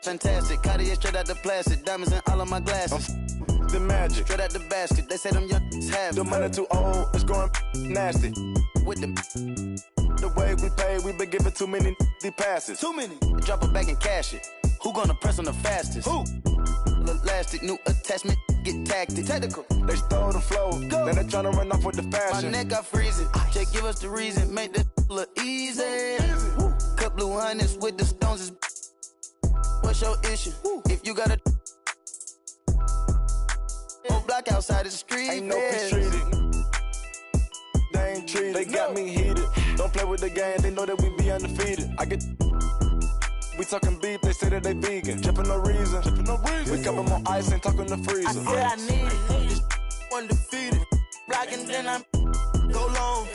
Fantastic, Cartier straight out the plastic, diamonds in all of my glasses. The magic, Straight out the basket, they say them young have the money too old, it's going nasty. with them. The way we pay, we been giving too many passes. Too many. Drop it back and cash it. Who gonna press on the fastest? Who? Elastic, new attachment, get tactic. Technical. They stole the flow, now they tryna run off with the My fashion. neck got freezing. Just give us the reason, make this look easy. Cup blue hundreds with the stones is. What's your issue? If you got a block outside the street, Ain't no peace treated. They ain't treated. They got me heated. Don't play with the game, they know that we be undefeated. We talking beef, they say that they vegan. Trippin' no reason. We cup 'em on ice and talking the freezer. I said I need it. This undefeated. Blocking, then I'm go long.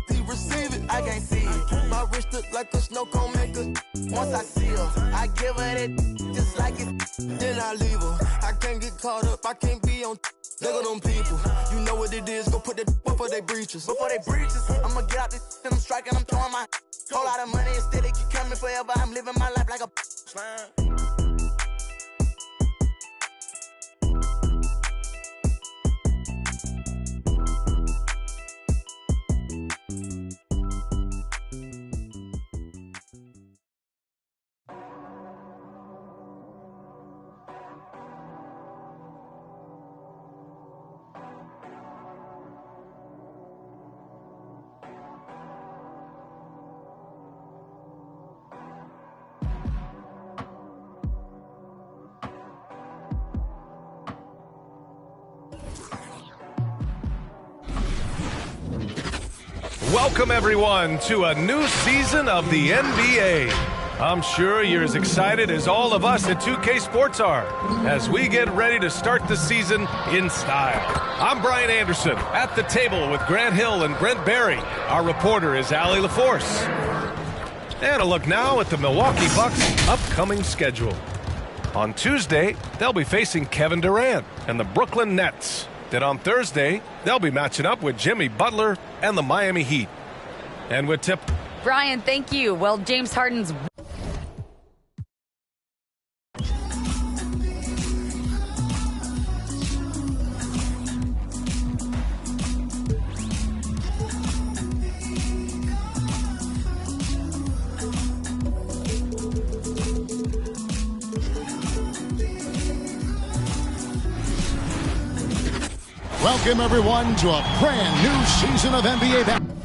He receive it, I can't see it. My wrist look like a snow cone maker. Once I see her, I give her that just like it. Then I leave her. I can't get caught up, I can't be on. Look at them people. You know what it is. Go put that before they breaches. I'ma get out this and I'm striking, I'm throwing my whole lot of money and still it keep coming forever. I'm living my life like a Welcome, everyone, to a new season of the NBA. I'm sure you're as excited as all of us at 2K Sports are as we get ready to start the season in style. I'm Brian Anderson at the table with Grant Hill and Brent Barry. Our reporter is Allie LaForce. And a look now at the Milwaukee Bucks' upcoming schedule. On Tuesday, they'll be facing Kevin Durant and the Brooklyn Nets. Then on Thursday, they'll be matching up with Jimmy Butler and the Miami Heat. And with tip... Brian, thank you. Well, James Harden's... Welcome, everyone, to a brand new season of NBA basketball.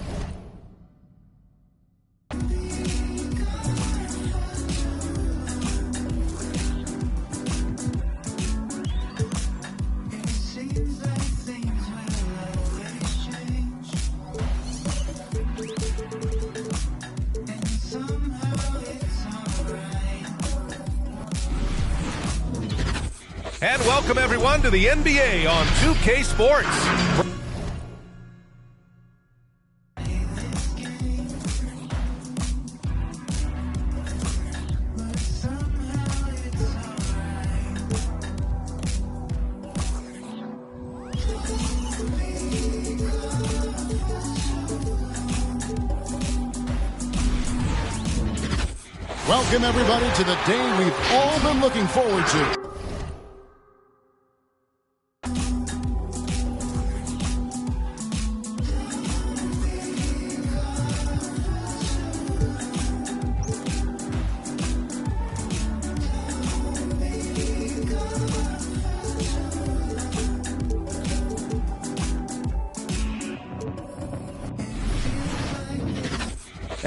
And welcome, everyone, to the NBA on 2K Sports. Welcome, everybody, to the day we've all been looking forward to.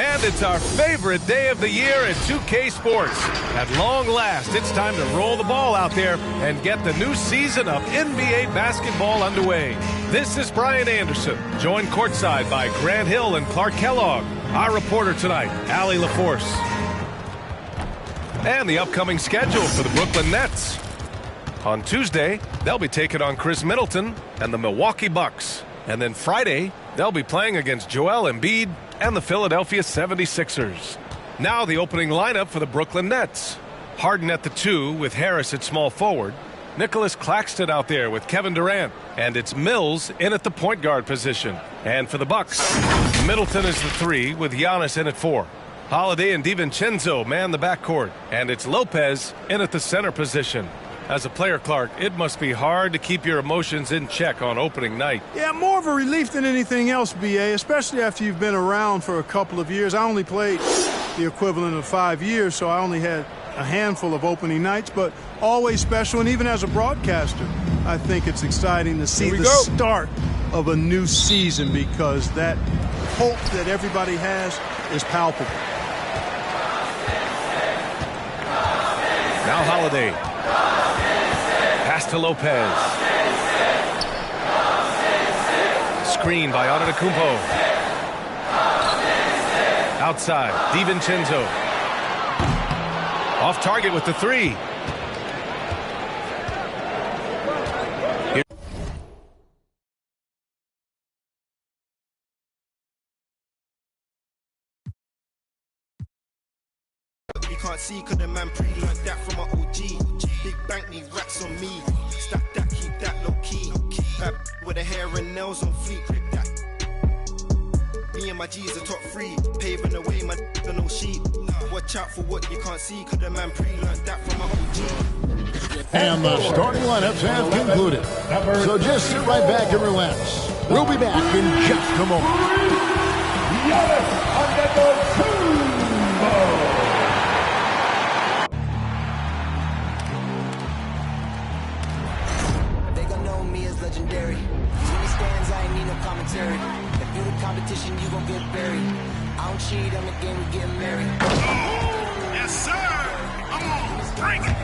And it's our favorite day of the year at 2K Sports. At long last, it's time to roll the ball out there and get the new season of NBA basketball underway. This is Brian Anderson, joined courtside by Grant Hill and Clark Kellogg. Our reporter tonight, Allie LaForce. And the upcoming schedule for the Brooklyn Nets. On Tuesday, they'll be taking on Chris Middleton and the Milwaukee Bucks. And then Friday, they'll be playing against Joel Embiid and the Philadelphia 76ers. Now the opening lineup for the Brooklyn Nets. Harden at the 2 with Harris at small forward. Nicholas Claxton out there with Kevin Durant. And it's Mills in at the point guard position. And for the Bucks, Middleton is the 3 with Giannis in at 4. Holiday and DiVincenzo man the backcourt, and it's Lopez in at the center position. As a player, Clark, it must be hard to keep your emotions in check on opening night. Yeah, more of a relief than anything else, B.A., especially after you've been around for a couple of years. I only played the equivalent of 5 years, so I only had a handful of opening nights, but always special. And even as a broadcaster, I think it's exciting to see the start of a new season, because that hope that everybody has is palpable. Now Holiday. Pass to Lopez. Screen by Antetokounmpo. Outside, DiVincenzo. Off target with the three. You can't see cause the man pre-learned that from my OG. Big bank need racks on me. Stack that, keep that low key. Bad with the hair and nails on fleek. Grip that. Me and my G's are top 3. Paving the way, man, no sheep. Watch out for what you can't see cause the man pre-learned that from my OG. And the starting lineups have concluded. So just sit right back and relax. We'll be back in just a moment. They gon' know me as legendary. Jimmy stands, I ain't need no commentary. If you the competition, you gon' get buried. I don't cheat on the game, we get married. Yes, sir. Come on, bring it.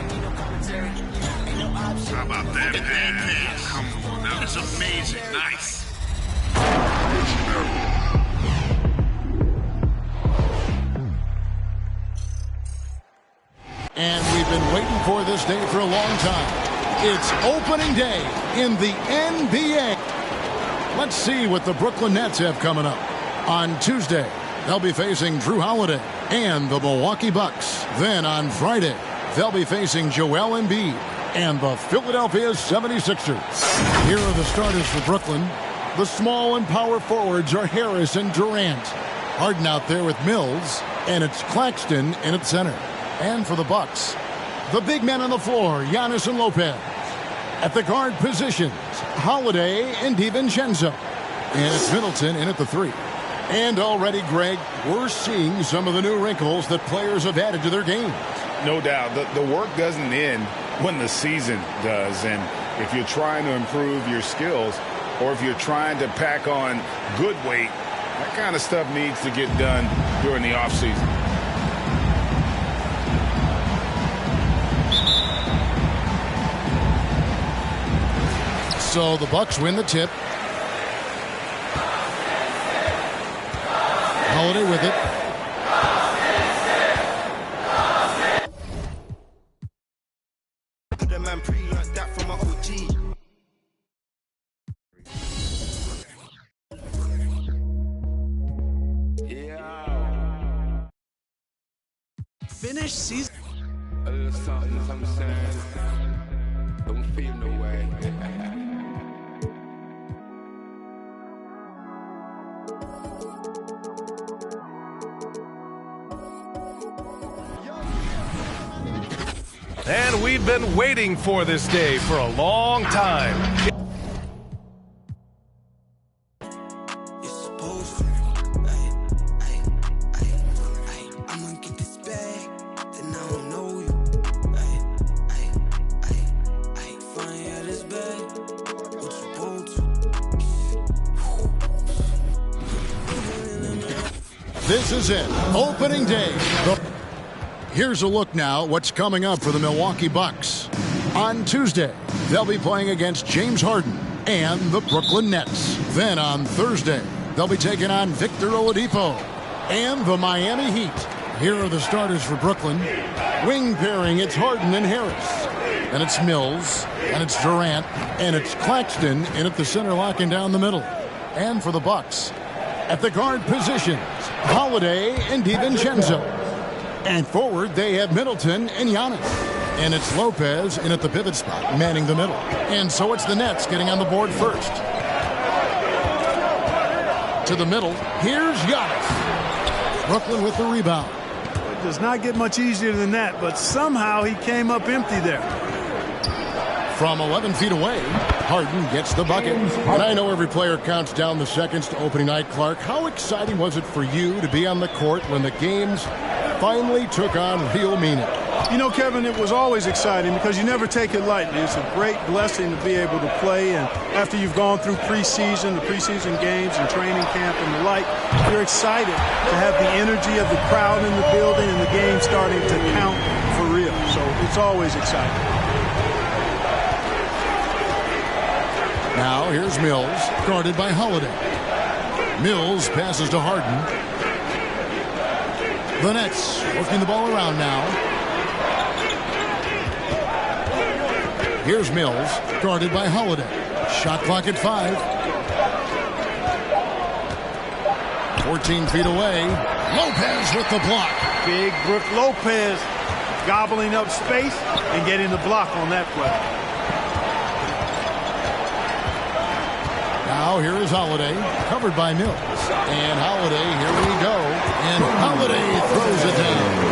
How about that pass? Come on, now that's amazing. Nice. And we've been waiting for this day for a long time. It's opening day in the NBA. Let's see what the Brooklyn Nets have coming up. On Tuesday, they'll be facing Drew Holiday and the Milwaukee Bucks. Then on Friday, they'll be facing Joel Embiid and the Philadelphia 76ers. Here are the starters for Brooklyn. The small and power forwards are Harris and Durant. Harden out there with Mills, and it's Claxton in at center. And for the Bucks, the big men on the floor, Giannis and Lopez. At the guard positions, Holiday and DiVincenzo. And it's Middleton in at the 3. And already, Greg, we're seeing some of the new wrinkles that players have added to their game. No doubt. The work doesn't end when the season does. And if you're trying to improve your skills, or if you're trying to pack on good weight, that kind of stuff needs to get done during the offseason. So the Bucks win the tip. Holiday with it. The man pre-learned that from my OG. Yeah. Finish season. A little something saying. Don't feel no way. And we've been waiting for this day for a long time. You're supposed to. I'ma get this bag, then I don't know you. Flying out this bag, what you want to? This is it. Opening day. Here's a look now what's coming up for the Milwaukee Bucks. On Tuesday, they'll be playing against James Harden and the Brooklyn Nets. Then on Thursday, they'll be taking on Victor Oladipo and the Miami Heat. Here are the starters for Brooklyn. Wing pairing, it's Harden and Harris. And it's Mills, and it's Durant, and it's Claxton in at the center, locking down the middle. And for the Bucks, at the guard positions, Holiday and DiVincenzo. And forward, they have Middleton and Giannis. And it's Lopez in at the pivot spot, manning the middle. And so it's the Nets getting on the board first. To the middle, here's Giannis. Brooklyn with the rebound. does not get much easier than that, but somehow he came up empty there. From 11 feet away, Harden gets the bucket. And I know every player counts down the seconds to opening night, Clark. How exciting was it for you to be on the court when the games finally took on real meaning? You know, Kevin, it was always exciting because you never take it lightly. It's a great blessing to be able to play, and after you've gone through the preseason games and training camp and the like, you're excited to have the energy of the crowd in the building and the game starting to count for real. So it's always exciting. Now here's Mills, guarded by Holiday. Mills passes to Harden. The Nets working the ball around now. Here's Mills, guarded by Holiday. Shot clock at 5. 14 feet away. Lopez with the block. Big Brook Lopez gobbling up space and getting the block on that play. Now here is Holiday, covered by Mills. And Holiday, here we go. And Holiday throws it down.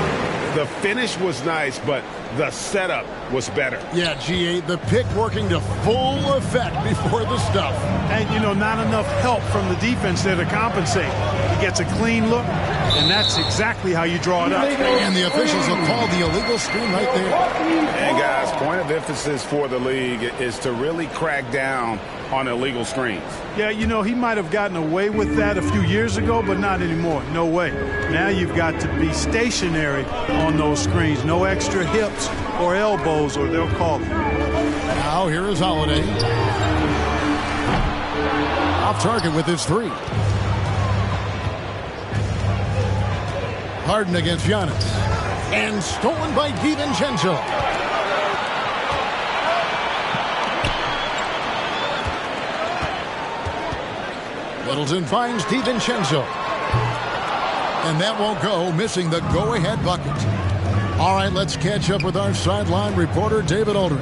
The finish was nice, but the setup was better. Yeah, G8, the pick working to full effect before the stuff. And, you know, not enough help from the defense there to compensate. He gets a clean look, and that's exactly how you draw it up. And the officials will call the illegal screen right there. And, guys, point of emphasis for the league is to really crack down on illegal screens. Yeah, you know, he might have gotten away with that a few years ago, but not anymore. No way. Now you've got to be stationary on those screens. No extra hips or elbows, or they'll call it. Now here is Holiday. Off target with his 3. Harden against Giannis. And stolen by DiVincenzo. Middleton finds DiVincenzo. And that won't go, missing the go-ahead bucket. All right, let's catch up with our sideline reporter, David Aldridge.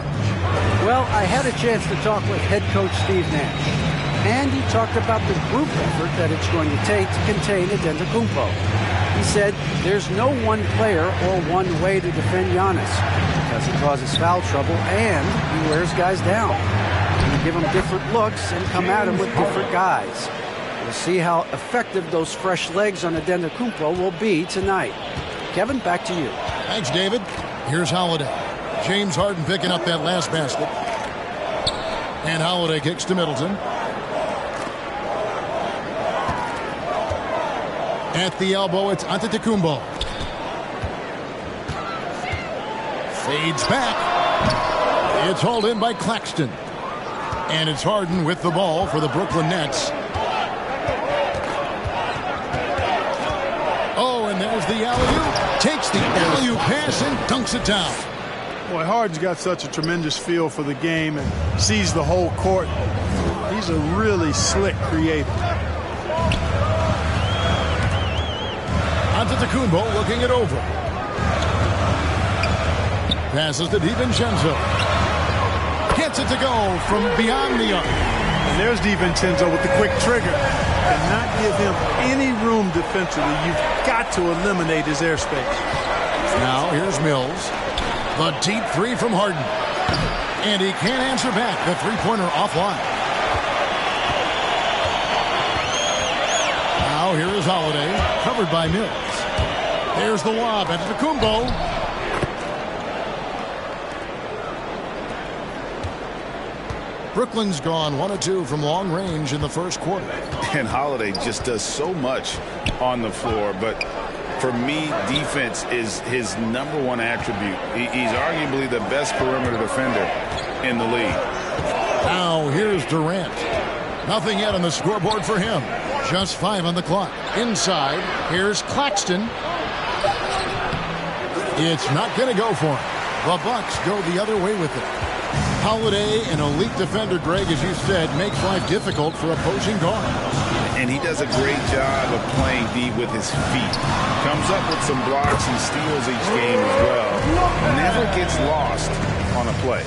Well, I had a chance to talk with head coach Steve Nash. And he talked about the group effort that it's going to take to contain Antetokounmpo. He said there's no one player or one way to defend Giannis because he causes foul trouble and he wears guys down. You give him different looks and come at him with different guys. We'll see how effective those fresh legs on Antetokounmpo will be tonight. Kevin, back to you. Thanks, David. Here's Holiday. James Harden picking up that last basket. And Holiday kicks to Middleton. At the elbow, it's Antetokounmpo. Fades back. It's hauled in by Claxton. And it's Harden with the ball for the Brooklyn Nets. Oh, and there's the alley-oop. Takes the alley-oop pass and dunks it down. Boy, Harden's got such a tremendous feel for the game and sees the whole court. He's a really slick creator. Antetokounmpo looking it over. Passes to DiVincenzo. Gets it to go from beyond the arc. And there's DiVincenzo with the quick trigger. Cannot give him any room defensively. You've got to eliminate his airspace. Now here's Mills. The deep 3 from Harden. And he can't answer back. The three-pointer offline. Now here is Holiday, covered by Mills. There's the lob at Antetokounmpo. Brooklyn's gone 1 of 2 from long range in the first quarter. And Holiday just does so much on the floor, but for me, defense is his #1 attribute. He's arguably the best perimeter defender in the league. Now here's Durant. Nothing yet on the scoreboard for him. Just 5 on the clock. Inside, here's Claxton. It's not going to go for him. The Bucks go the other way with it. Holiday, an elite defender, Greg, as you said, makes life difficult for opposing guards. And he does a great job of playing deep with his feet. Comes up with some blocks and steals each game as well. Never gets lost on a play.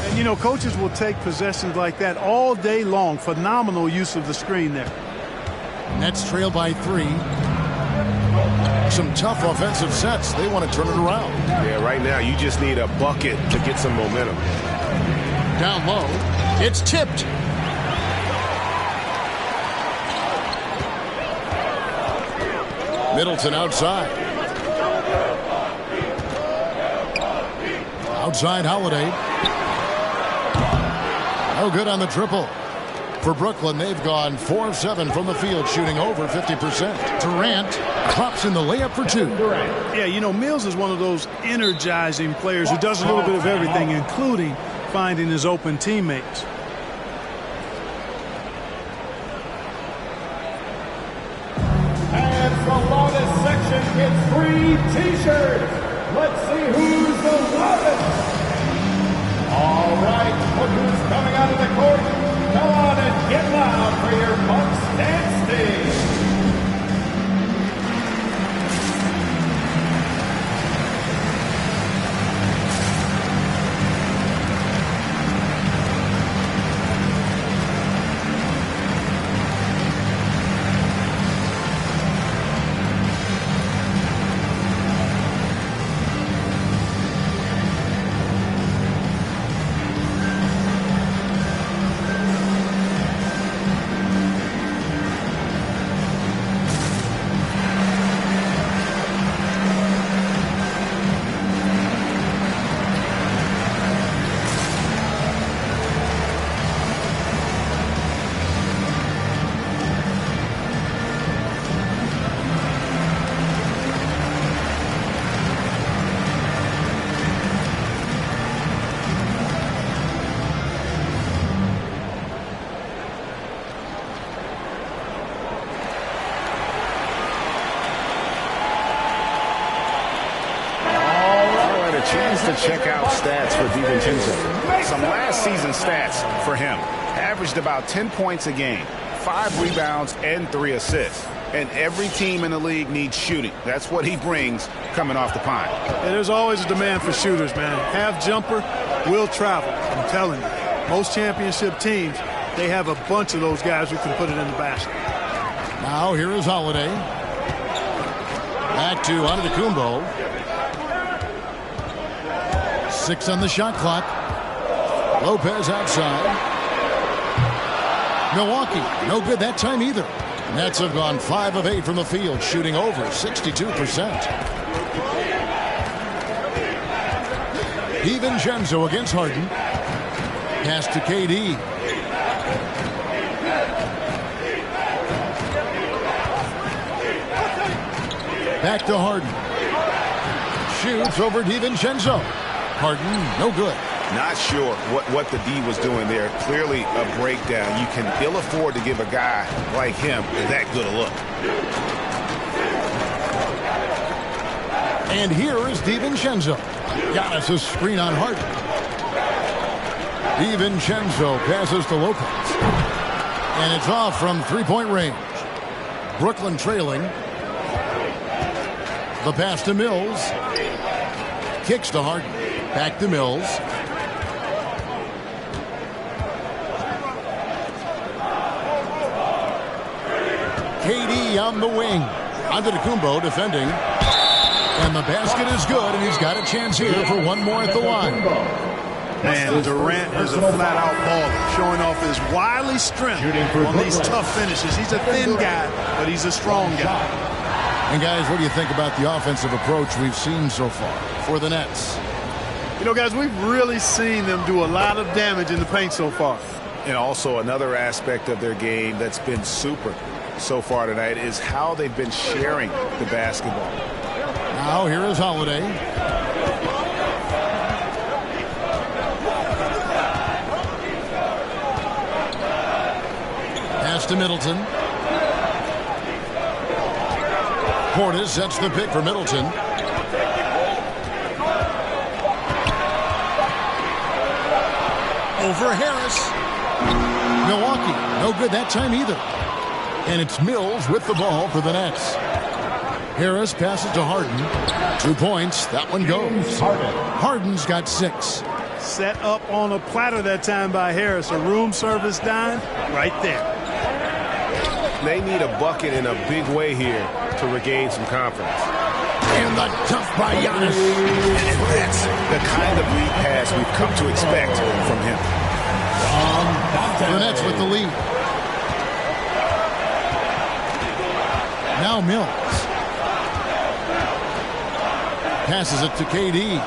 And, you know, coaches will take possessions like that all day long. Phenomenal use of the screen there. Nets trail by 3. some tough offensive sets. They want to turn it around. Yeah, right now you just need a bucket to get some momentum. Down low. It's tipped. Middleton outside. Outside Holiday. No good on the triple. For Brooklyn, they've gone 4 of 7 from the field, shooting over 50%. Durant drops in the layup for 2. Yeah, you know, Mills is one of those energizing players who does a little bit of everything, including finding his open teammates. And the loudest section gets 3 T-shirts. Let's see who's the loudest. All right, look who's coming out of the court. Come on and get loud for your Bucks dance team. Chance to check out stats for DiVincenzo. Some last season stats for him. Averaged about 10 points a game, 5 rebounds, and 3 assists. And every team in the league needs shooting. That's what he brings coming off the pine. Yeah, there's always a demand for shooters, man. Half jumper will travel. I'm telling you. Most championship teams, they have a bunch of those guys who can put it in the basket. Now here is Holiday. Back to Antetokounmpo. 6 on the shot clock. Lopez outside. Milwaukee, no good that time either. Nets have gone 5 of 8 from the field, shooting over 62%. DiVincenzo against Harden. Pass to KD. Back to Harden. Shoots over DiVincenzo. Harden, no good. Not sure what the D was doing there. Clearly a breakdown. You can ill afford to give a guy like him that good a look. And here is DiVincenzo. Giannis' screen on Harden. DiVincenzo passes to Lopez. And it's off from three-point range. Brooklyn trailing. The pass to Mills. Kicks to Harden. Back to Mills. KD on the wing. Antetokounmpo defending. And the basket is good, and he's got a chance here for one more at the line. Man, Durant is a flat-out baller, showing off his wily strength on these tough finishes. He's a thin guy, but he's a strong guy. And, guys, what do you think about the offensive approach we've seen so far for the Nets? You know, guys, we've really seen them do a lot of damage in the paint so far. And also another aspect of their game that's been super so far tonight is how they've been sharing the basketball. Now here is Holiday. Pass to Middleton. Portis sets the pick for Middleton. Over Harris. Milwaukee, no good that time either. And it's Mills with the ball for the Nets. Harris passes to Harden. 2 points. That one goes. Harden's got 6. Set up on a platter that time by Harris. A room service dime right there. They need a bucket in a big way here to regain some confidence. And the dump by Giannis. And that's the kind of lead pass we've come to expect from him. The Nets with the lead. Now Mills. Passes it to KD.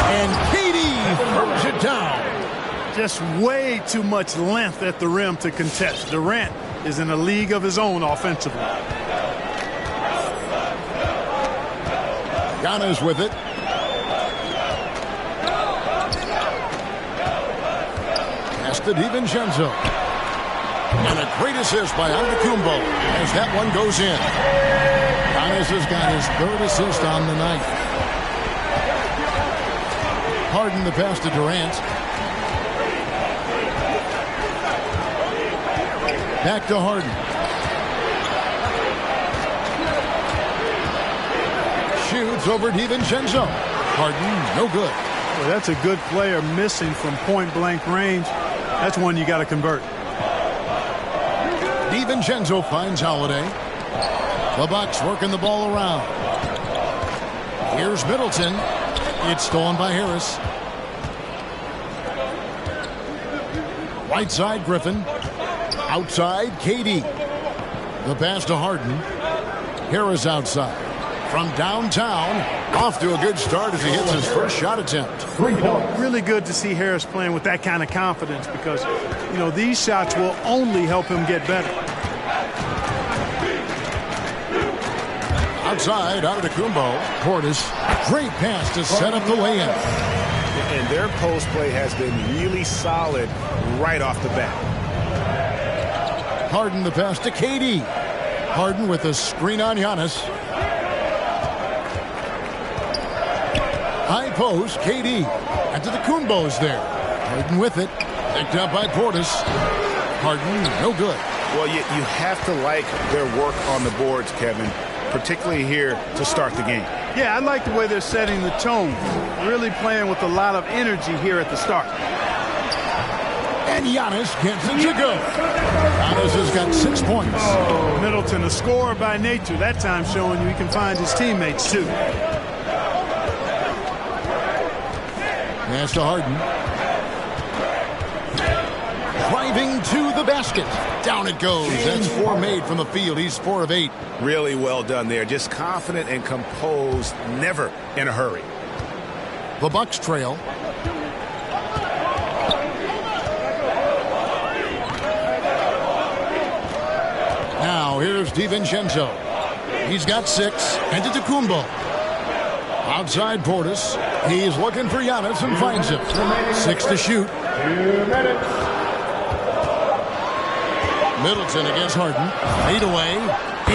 And KD throws it down. Just way too much length at the rim to contest. Durant is in a league of his own offensively. Giannis with it. Pass to DiVincenzo. And a great assist by Antetokounmpo as that one goes in. Giannis has got his third assist on the night. Harden the pass to Durant. Back to Harden. Shoots over DiVincenzo. Harden, no good. Well, that's a good player missing from point-blank range. That's one you got to convert. DiVincenzo finds Holiday. The Bucks working the ball around. Here's Middleton. It's stolen by Harris. Right side, Griffin. Outside, KD. The pass to Harden. Harris outside. From downtown, off to a good start as he hits his first shot attempt. Really good to see Harris playing with that kind of confidence because, you know, these shots will only help him get better. Outside, Antetokounmpo. Portis. Great pass to set up the lay-in. And their post play has been really solid right off the bat. Harden the pass to KD. Harden with a screen on Giannis. High post, KD. Antetokounmpo's there. Harden with it. Picked up by Portis. Harden, no good. Well, you have to like their work on the boards, Kevin, particularly here to start the game. Yeah, I like the way they're setting the tone. Really playing with a lot of energy here at the start. And Giannis gets it to go. Giannis has got 6 points. Middleton, a scorer by nature. That time showing you he can find his teammates, too. Pass to Harden. Driving to the basket. Down it goes. That's 4 made from the field. He's 4 of 8. Really well done there. Just confident and composed. Never in a hurry. The Bucks trail. Now here's DiVincenzo. He's got 6. Antetokounmpo. Outside Portis. He's looking for Giannis and finds him. 6 to shoot. 2 minutes. Middleton against Harden. 8 away.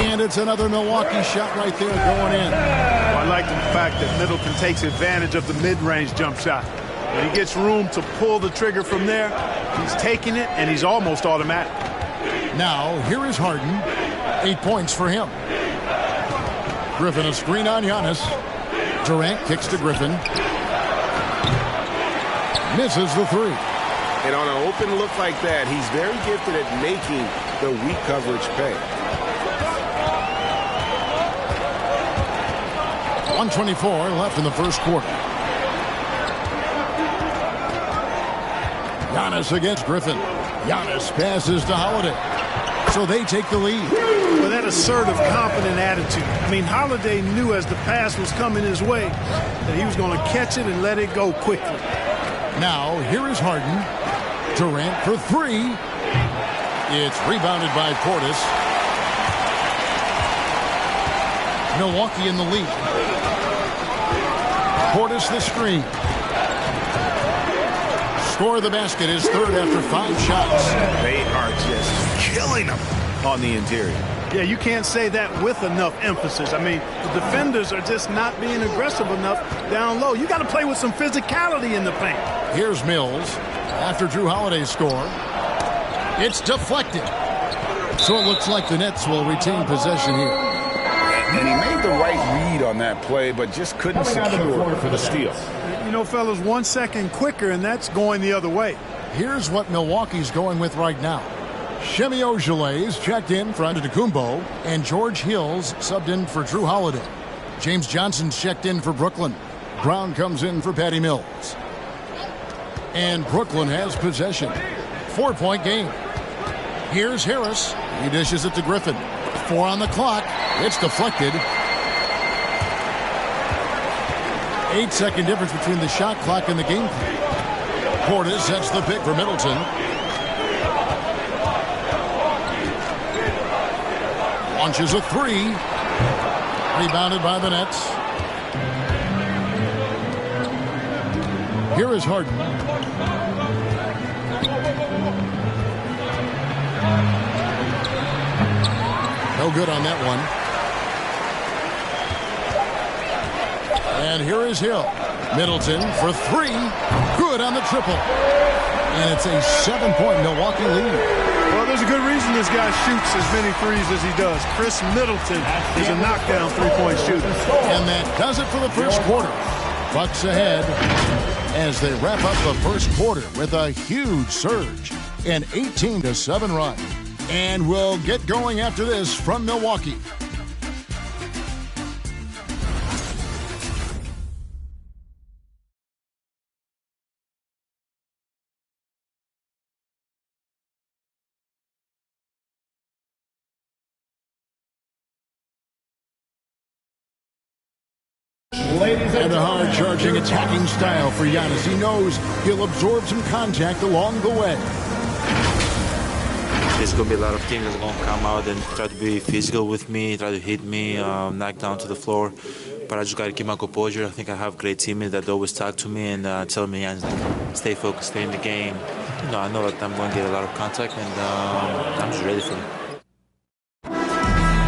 And it's another Milwaukee shot right there going in. Well, I like the fact that Middleton takes advantage of the mid-range jump shot. When he gets room to pull the trigger from there, he's taking it, and he's almost automatic. Now, here is Harden. 8 points for him. Griffin a screen on Giannis. Durant kicks to Griffin. Misses the 3. And on an open look like that, he's very gifted at making the weak coverage pay. 1:24 left in the first quarter. Giannis against Griffin. Giannis passes to Holiday. So they take the lead. Well, that assertive, confident attitude. I mean, Holiday knew as the pass was coming his way that he was going to catch it and let it go quickly. Now, here is Harden. Durant for 3. It's rebounded by Portis. Milwaukee in the lead. Portis the screen. Score the basket is third after 5 shots. They are just killing them on the interior. Yeah, you can't say that with enough emphasis. I mean, the defenders are just not being aggressive enough down low. You got to play with some physicality in the paint. Here's Mills after Drew Holiday's score. It's deflected. So it looks like the Nets will retain possession here. And he made the right read on that play, but just couldn't secure for the steal. You know, fellas, 1 second quicker, and that's going the other way. Here's what Milwaukee's going with right now. Shemi Ojeley's checked in for Antetokounmpo, and George Hill's subbed in for Drew Holiday. James Johnson's checked in for Brooklyn. Brown comes in for Patty Mills. And Brooklyn has possession. 4-point game. Here's Harris. He dishes it to Griffin. 4 on the clock. It's deflected. 8-second difference between the shot clock and the game clock. Portis sets the pick for Middleton. Launches a 3. Rebounded by the Nets. Here is Harden. No good on that one. And here is Hill. Middleton for 3. Good on the triple. And it's a 7-point Milwaukee lead. Well, there's a good reason this guy shoots as many threes as he does. Chris Middleton is a knockdown three-point shooter. And that does it for the first quarter. Bucks ahead as they wrap up the first quarter with a huge surge, an 18-7 run. And we'll get going after this from Milwaukee. And a hard-charging, attacking style for Giannis. He knows he'll absorb some contact along the way. There's going to be a lot of teams that are going to come out and try to be physical with me, try to hit me, knock down to the floor. But I just got to keep my composure. I think I have great teammates that always talk to me and tell me, stay focused, stay in the game. You know, I know that I'm going to get a lot of contact, and I'm just ready for it.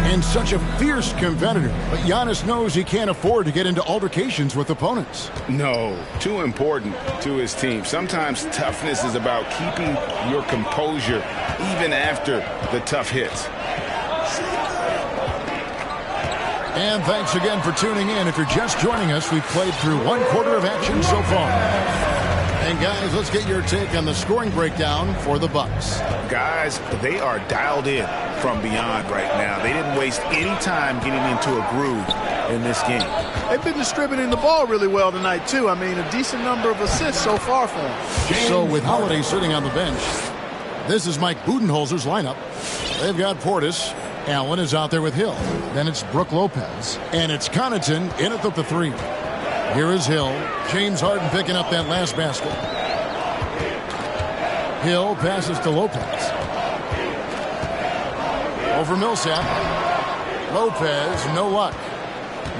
And such a fierce competitor, but Giannis knows he can't afford to get into altercations with opponents. No, too important to his team. Sometimes toughness is about keeping your composure even after the tough hits. And thanks again for tuning in. If you're just joining us, we've played through 1 quarter of action so far. And guys, let's get your take on the scoring breakdown for the Bucks. Guys, they are dialed in from beyond right now. They didn't waste any time getting into a groove in this game. They've been distributing the ball really well tonight, too. I mean, a decent number of assists so far for them. So with Holiday sitting on the bench, this is Mike Budenholzer's lineup. They've got Portis. Allen is out there with Hill. Then it's Brook Lopez. And it's Connaughton in at the 3. Here is Hill. James Harden picking up that last basket. Hill passes to Lopez. Over Millsap. Lopez, no luck.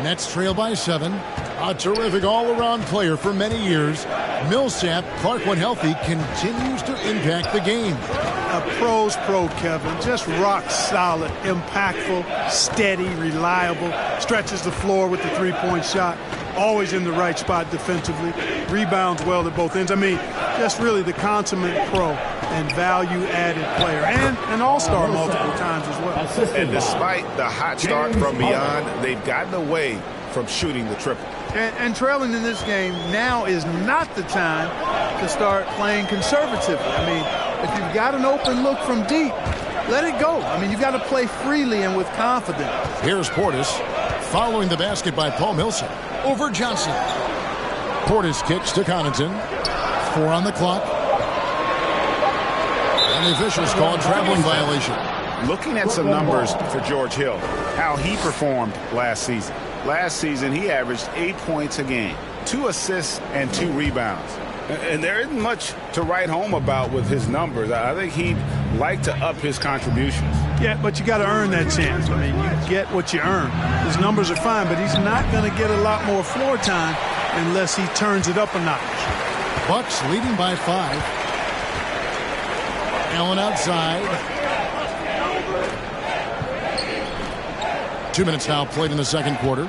Nets trail by 7. A terrific all-around player for many years. Millsap, Clark when healthy, continues to impact the game. A pro's pro, Kevin. Just rock solid, impactful, steady, reliable. Stretches the floor with the three-point shot. Always in the right spot defensively. Rebounds well at both ends. I mean, just really the consummate pro and value-added player. And an all-star multiple times as well. And despite the hot start from beyond, they've gotten away from shooting the triple. And trailing in this game, now is not the time to start playing conservatively. I mean, if you've got an open look from deep, let it go. I mean, you've got to play freely and with confidence. Here's Portis following the basket by Paul Millsap. Over Johnson. Portis kicks to Connaughton. 4 on the clock. And the officials call a traveling violation. Looking at some numbers for George Hill, how he performed last season. Last season, he averaged 8 points a game, 2 assists and 2 rebounds. And there isn't much to write home about with his numbers. I think he'd like to up his contributions. Yeah, but you got to earn that chance. I mean, you get what you earn. His numbers are fine, but he's not going to get a lot more floor time unless he turns it up a notch. Bucks leading by 5. Allen outside. 2 minutes now played in the second quarter.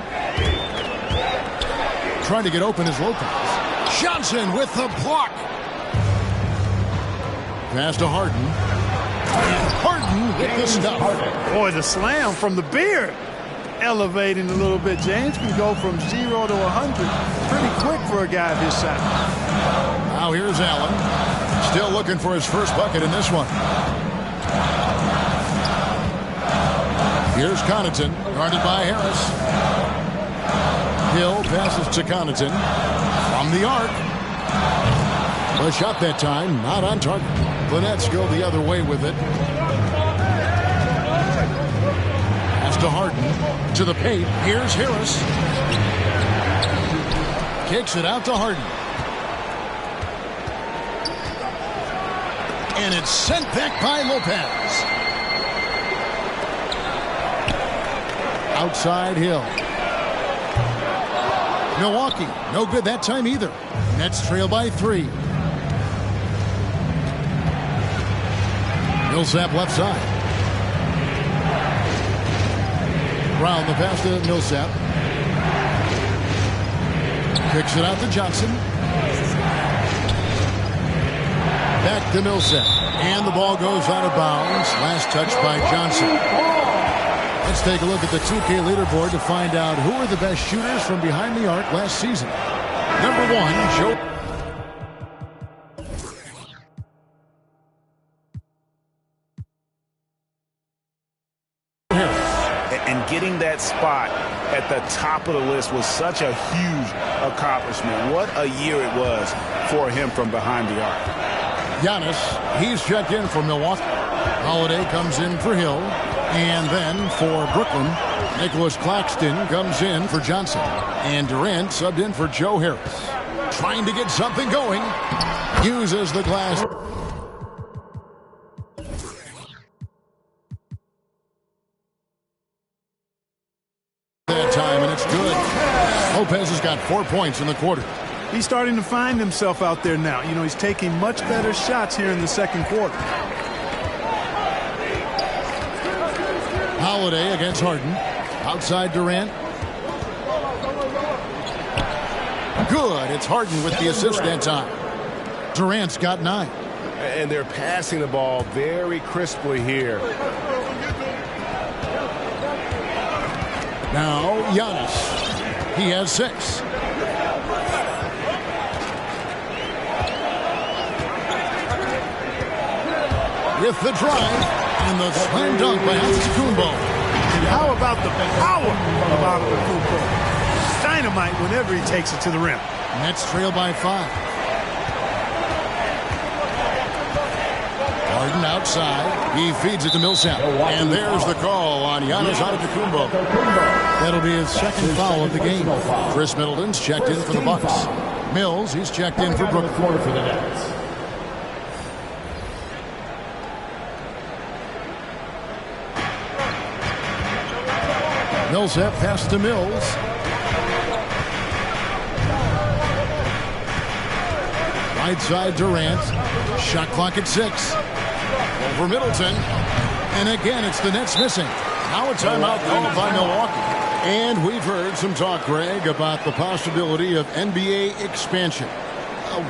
Trying to get open is Lopez. Johnson with the block. Pass to Harden. And Harden with the stuff. Boy, the slam from the beard. Elevating a little bit. James can go from 0 to 100 pretty quick for a guy of his size. Now here's Allen. Still looking for his first bucket in this one. Here's Connaughton, guarded by Harris. Hill passes to Connaughton from the arc. A shot that time, not on target. The Nets go the other way with it. Pass to Harden, to the paint. Here's Harris. Kicks it out to Harden. And it's sent back by Lopez. Outside Hill. Milwaukee, no good that time either. Nets trail by 3. Millsap left side. Brown the pass to Millsap. Kicks it out to Johnson. Back to Millsap. And the ball goes out of bounds. Last touch by Johnson. Let's take a look at the 2K leaderboard to find out who are the best shooters from behind the arc last season. Number 1, Joe. And getting that spot at the top of the list was such a huge accomplishment. What a year it was for him from behind the arc. Giannis, he's checked in for Milwaukee. Holiday comes in for Hill. And then for Brooklyn, Nicholas Claxton comes in for Johnson. And Durant subbed in for Joe Harris. Trying to get something going. Uses the glass. That time, and it's good. Lopez has got 4 points in the quarter. He's starting to find himself out there now. You know, he's taking much better shots here in the second quarter. Holiday against Harden. Outside Durant. Good. It's Harden with the assist that time. Durant's got 9. And they're passing the ball very crisply here. Now Giannis. He has 6. With the drive. And the slam dunk by Antetokounmpo. And how about the power of Antetokounmpo? Dynamite whenever he takes it to the rim. Nets trail by 5. Harden outside. He feeds it to Millsap. And there's the call on Giannis Antetokounmpo. That'll be his second foul of the game. Chris Middleton's checked in for the Bucks. Mills, he's checked in for Brooklyn. For the Nets. Millsap pass to Mills. Right side Durant. Shot clock at 6. Over Middleton. And again, it's the Nets missing. Now a timeout called by Milwaukee. And we've heard some talk, Greg, about the possibility of NBA expansion.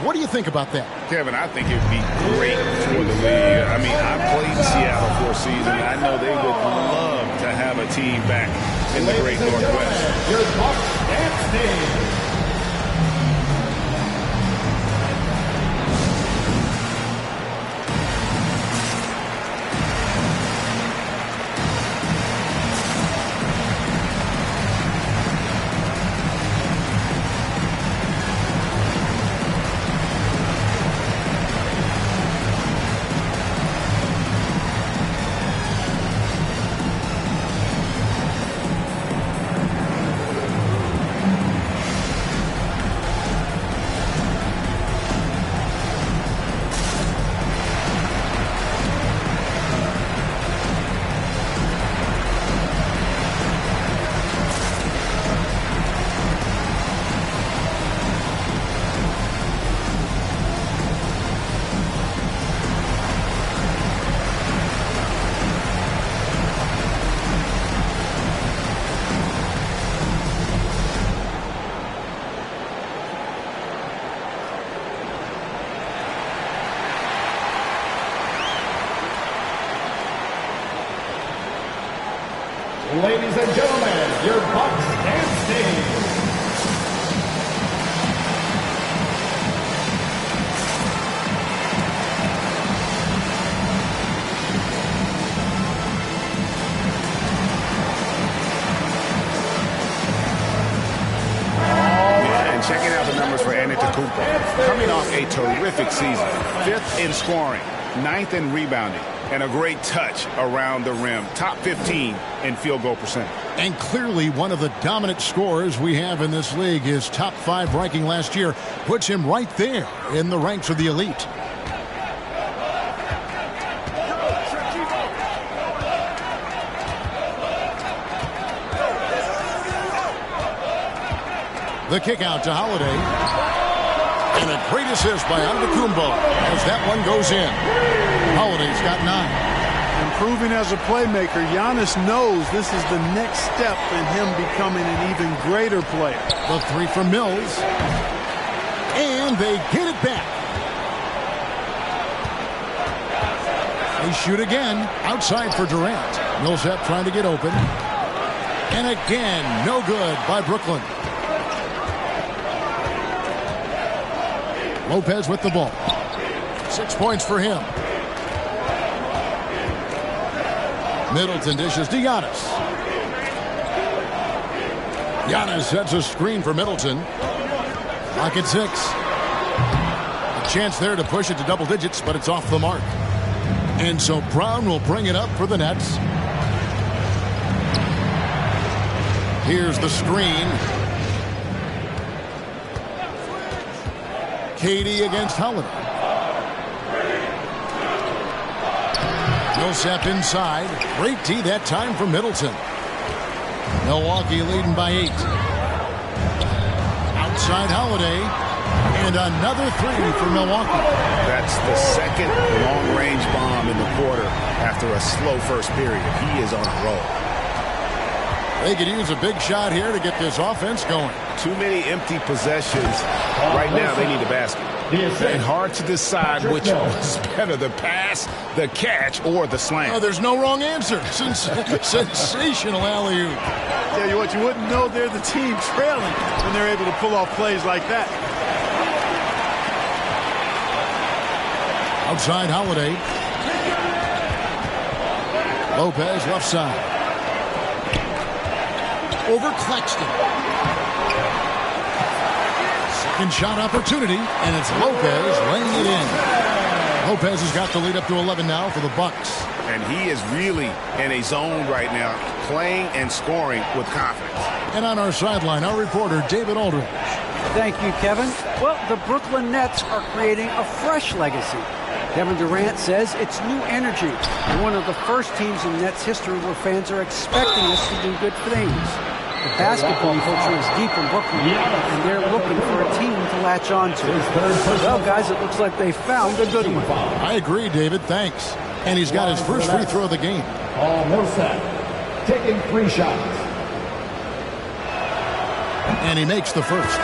What do you think about that? Kevin, I think it would be great for the league. I mean, I played in Seattle for a season. And I know they would love to have a team back in the great Northwest. Your Bucks dance team. Antetokounmpo, coming off a terrific season. 5th in scoring, 9th in rebounding, and a great touch around the rim. Top 15 in field goal percentage. And clearly one of the dominant scorers we have in this league. His top 5 ranking last year puts him right there in the ranks of the elite. The kick out to Holiday. And a great assist by Antetokounmpo as that one goes in. Holiday's got 9. Improving as a playmaker, Giannis knows this is the next step in him becoming an even greater player. The 3 from Mills. And they get it back. They shoot again. Outside for Durant. Millsap trying to get open. And again, no good by Brooklyn. Lopez with the ball. 6 points for him. Middleton dishes to Giannis. Giannis sets a screen for Middleton. Clock at 6. A chance there to push it to double digits, but it's off the mark. And so Brown will bring it up for the Nets. Here's the screen. KD against Holiday. Millsap inside. Great D that time for Middleton. Milwaukee leading by 8. Outside Holiday. And another 3 for Milwaukee. That's the second long-range bomb in the quarter after a slow first period. He is on a roll. They could use a big shot here to get this offense going. Too many empty possessions. Right now, they need a basket. And hard to decide which was better, the pass, the catch, or the slam. Oh, there's no wrong answer. Sensational alley-oop. Tell you what, you wouldn't know they're the team trailing when they're able to pull off plays like that. Outside Holiday. Lopez left side. Over Claxton. Second shot opportunity, and it's Lopez laying it in. Lopez has got the lead up to 11 now for the Bucks. And he is really in a zone right now, playing and scoring with confidence. And on our sideline, our reporter, David Aldridge. Thank you, Kevin. Well, the Brooklyn Nets are creating a fresh legacy. Kevin Durant says it's new energy. We're one of the first teams in Nets history where fans are expecting us to do good things. The basketball culture is deep in Brooklyn, and they're looking for a team to latch on to. Well, guys, it looks like they found a good one. I agree, David. Thanks. And he's got his first free throw of the game. Millsap taking 3 shots. And he makes the first.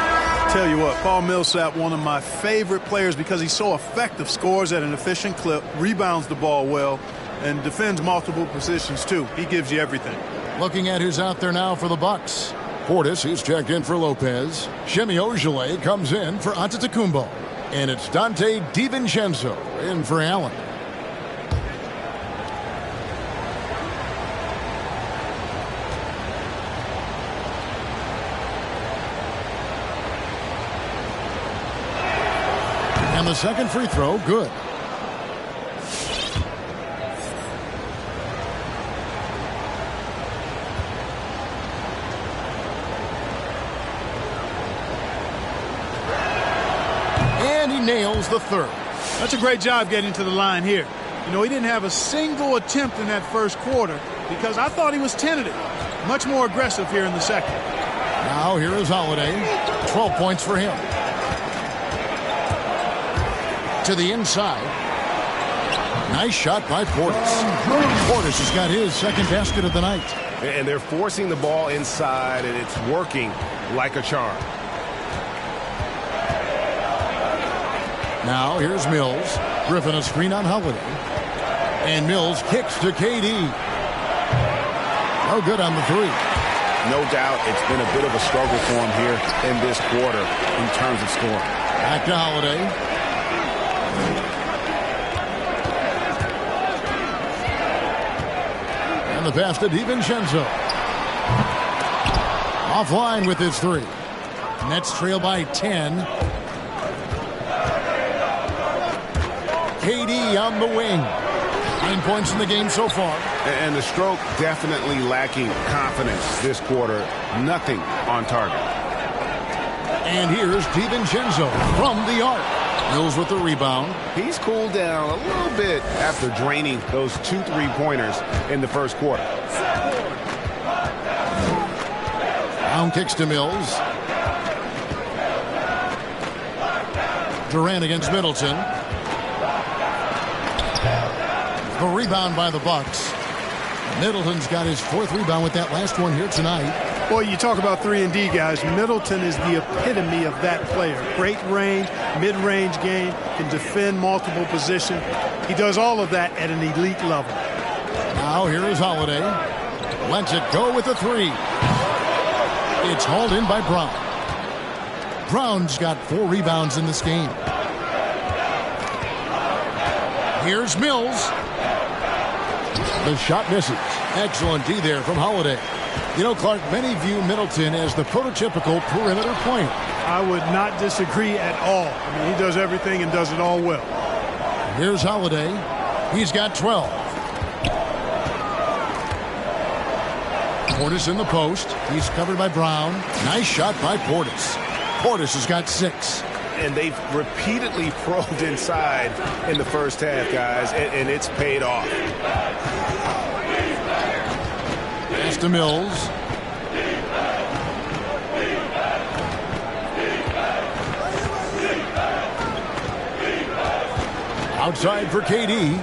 Tell you what, Paul Millsap, one of my favorite players because he's so effective, scores at an efficient clip, rebounds the ball well, and defends multiple positions too. He gives you everything. Looking at who's out there now for the Bucks. Portis, he's checked in for Lopez. Shemi Ojeleye comes in for Antetokounmpo. And it's Dante DiVincenzo in for Allen. And the second free throw, good. And he nails the third. That's a great job getting to the line here. You know, he didn't have a single attempt in that first quarter because I thought he was tentative. Much more aggressive here in the second. Now here is Holiday. 12 points for him. To the inside. Nice shot by Portis. Portis has got his second basket of the night. And they're forcing the ball inside, and it's working like a charm. Now here's Mills. Griffin a screen on Holiday. And Mills kicks to KD. Oh, good on the 3. No doubt it's been a bit of a struggle for him here in this quarter in terms of scoring. Back to Holiday. And the pass to DiVincenzo. Offline with his 3. Nets trail by 10. KD on the wing. 9 points in the game so far. And the stroke definitely lacking confidence this quarter. Nothing on target. And here's DiVincenzo from the arc. Mills with the rebound. He's cooled down a little bit after draining those 2 3-pointers in the first quarter. Brown kicks to Mills. Durant against Middleton. The rebound by the Bucks. Middleton's got his 4th rebound with that last one here tonight. Boy, you talk about 3-and-D guys. Middleton is the epitome of that player. Great range, mid-range game, can defend multiple positions. He does all of that at an elite level. Now here is Holiday. Lets it go with the 3. It's hauled in by Brown. Brown's got 4 rebounds in this game. Here's Mills. The shot misses. Excellent D there from Holiday. You know, Clark, many view Middleton as the prototypical perimeter player. I would not disagree at all. I mean, he does everything and does it all well. Here's Holiday. He's got 12. Portis in the post. He's covered by Brown. Nice shot by Portis. Portis has got 6. And they've repeatedly probed inside in the first half, guys, and it's paid off. Pass to Mills. Outside for KD.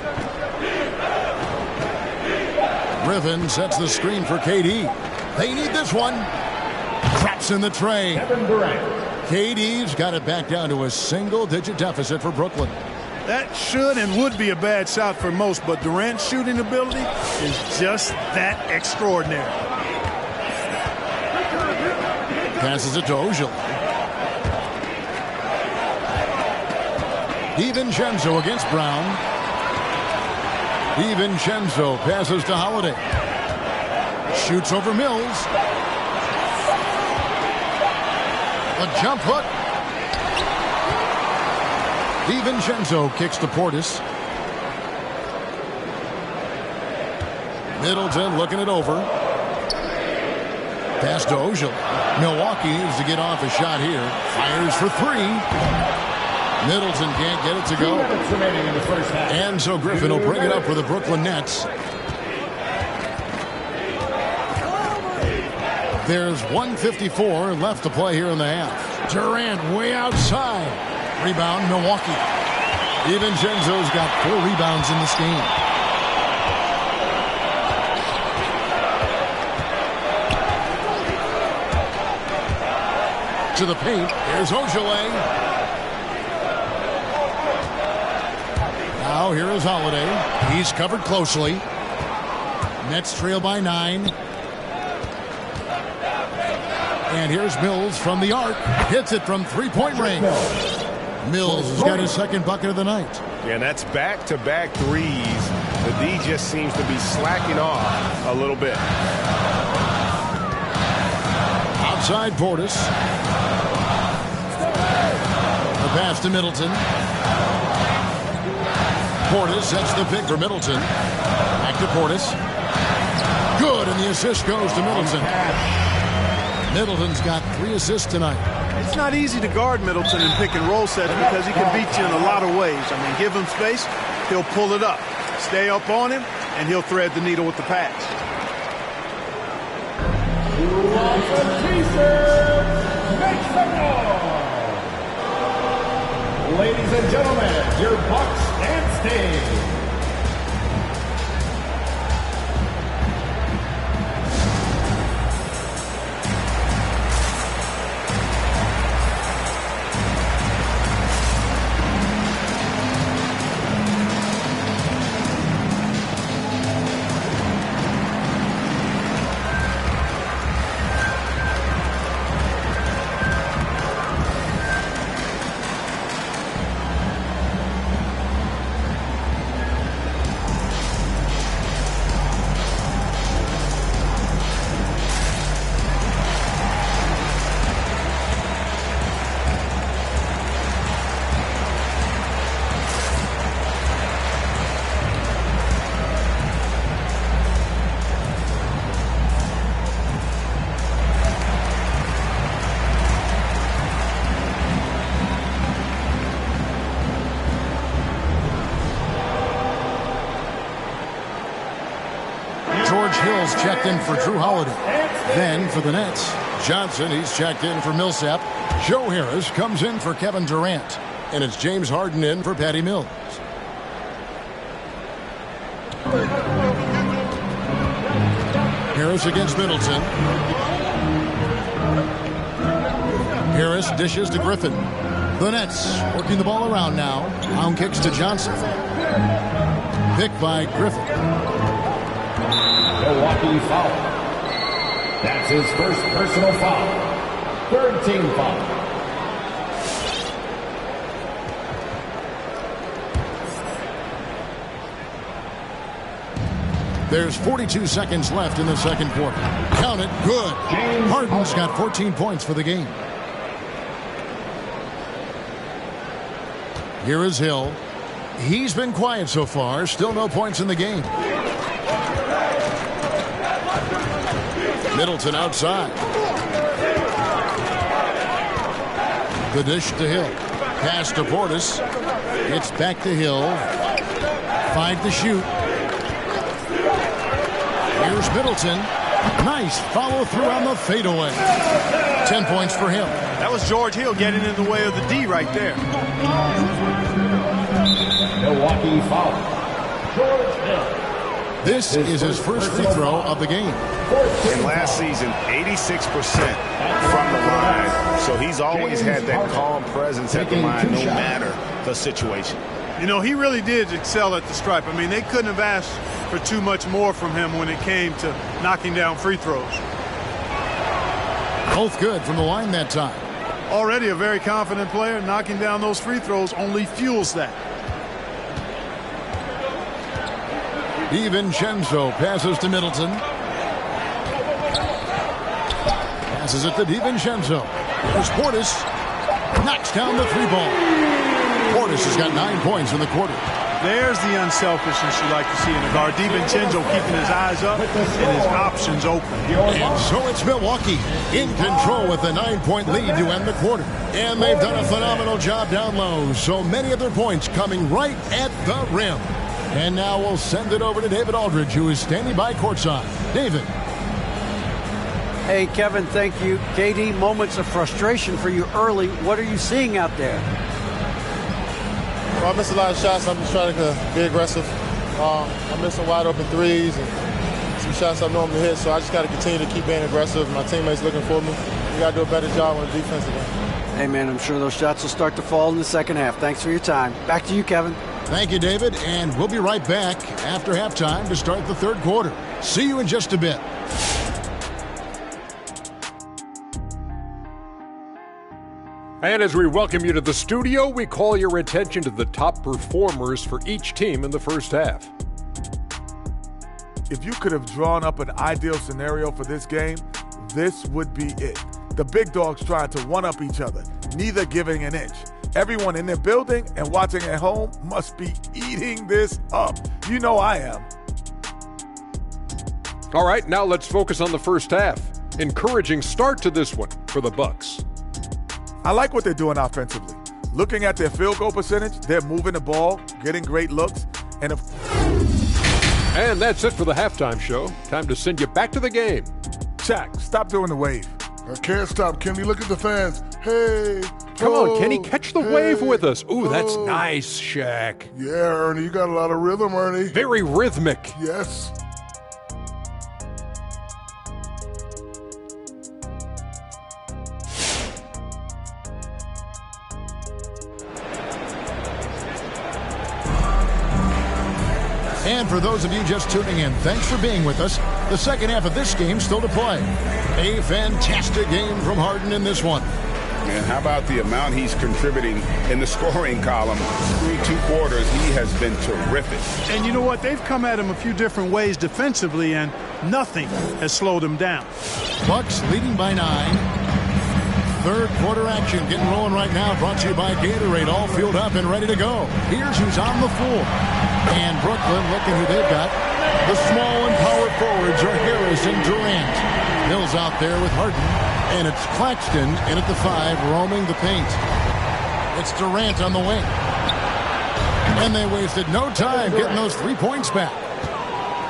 Griffin sets the screen for KD. They need this one. Traps in the tray. Kevin Durant. KD's got it back down to a single-digit deficit for Brooklyn. That should and would be a bad shot for most, but Durant's shooting ability is just that extraordinary. Passes it to Ojale. DiVincenzo against Brown. DiVincenzo passes to Holiday. Shoots over Mills. A jump hook. DiVincenzo kicks to Portis. Middleton looking it over. Pass to Ojale. Milwaukee needs to get off a shot here. Fires for 3. Middleton can't get it to go. 2 minutes remaining in the first half. And so Griffin will bring it up for the Brooklyn Nets. There's 1:54 left to play here in the half. Durant way outside. Rebound, Milwaukee. DiVincenzo's got 4 rebounds in this game. To the paint. Here's Ojale. Now here is Holiday. He's covered closely. Nets trail by 9. And here's Mills from the arc. Hits it from 3-point range. Mills has got his 2nd bucket of the night. Yeah, and that's back-to-back threes. The D just seems to be slacking off a little bit. Outside Portis. The pass to Middleton. Portis sets the pick for Middleton. Back to Portis. Good, and the assist goes to Middleton. Middleton's got 3 assists tonight. It's not easy to guard Middleton in pick-and-roll sets because he can beat you in a lot of ways. I mean, give him space, he'll pull it up. Stay up on him, and he'll thread the needle with the pass. Who wants a t-shirt? Make some noise! Ladies and gentlemen, your Bucks and stage. George Hill's checked in for Drew Holiday. Then for the Nets, Johnson, he's checked in for Millsap. Joe Harris comes in for Kevin Durant. And it's James Harden in for Patty Mills. Harris against Middleton. Harris dishes to Griffin. The Nets working the ball around now. Pound kicks to Johnson. Picked by Griffin. Milwaukee foul. That's his first personal foul. Third team foul. There's 42 seconds left in the second quarter. Count it. Good. Harden's got 14 points for the game. Here is Hill. He's been quiet so far. Still no points in the game. Middleton outside. The dish to Hill. Pass to Portis. It's back to Hill. 5 to shoot. Here's Middleton. Nice follow through on the fadeaway. 10 points for him. That was George Hill getting in the way of the D right there. Milwaukee foul. George Hill. This is his first free throw of the game. And last season, 86% from the line. So he's always had that calm presence at the line no matter the situation. You know, he really did excel at the stripe. I mean, they couldn't have asked for too much more from him when it came to knocking down free throws. Both good from the line that time. Already a very confident player. Knocking down those free throws only fuels that. DiVincenzo passes to Middleton. Passes it to DiVincenzo. There's Portis. Knocks down the 3-ball. Portis has got 9 points in the quarter. There's the unselfishness you like to see in a guard. DiVincenzo keeping his eyes up and his options open. And so it's Milwaukee in control with a 9-point lead to end the quarter. And they've done a phenomenal job down low. So many of their points coming right at the rim. And now we'll send it over to David Aldridge, who is standing by courtside. David. Hey, Kevin, thank you. KD, moments of frustration for you early. What are you seeing out there? Well, I missed a lot of shots. I'm just trying to be aggressive. I'm missing wide open threes and some shots I normally hit, so I just got to continue to keep being aggressive. My teammates looking for me. We got to do a better job on the defensive end. Hey, man, I'm sure those shots will start to fall in the second half. Thanks for your time. Back to you, Kevin. Thank you, David, and we'll be right back after halftime to start the third quarter. See you in just a bit. And as we welcome you to the studio, we call your attention to the top performers for each team in the first half. If you could have drawn up an ideal scenario for this game, this would be it. The big dogs trying to one-up each other, neither giving an inch. Everyone in their building and watching at home must be eating this up. You know I am. All right, now let's focus on the first half. Encouraging start to this one for the Bucks. I like what they're doing offensively. Looking at their field goal percentage, they're moving the ball, getting great looks, and that's it for the halftime show. Time to send you back to the game. Shaq, stop doing the wave. I can't stop, Kenny. Look at the fans. Hey. Come on, Kenny, catch the wave with us. Ooh, that's nice, Shaq. Yeah, Ernie, you got a lot of rhythm, Ernie. Very rhythmic. Yes. And for those of you just tuning in, thanks for being with us. The second half of this game still to play. A fantastic game from Harden in this one. And how about the amount he's contributing in the scoring column? Through 2 quarters, he has been terrific. And you know what? They've come at him a few different ways defensively, and nothing has slowed him down. Bucks leading by 9. Third quarter action getting rolling right now. Brought to you by Gatorade. All fueled up and ready to go. Here's who's on the floor. And Brooklyn, looking who they've got. The small and power forwards are Harris and Durant. Hill's out there with Harden. And it's Claxton in at the 5, roaming the paint. It's Durant on the wing. And they wasted no time getting those 3 points back.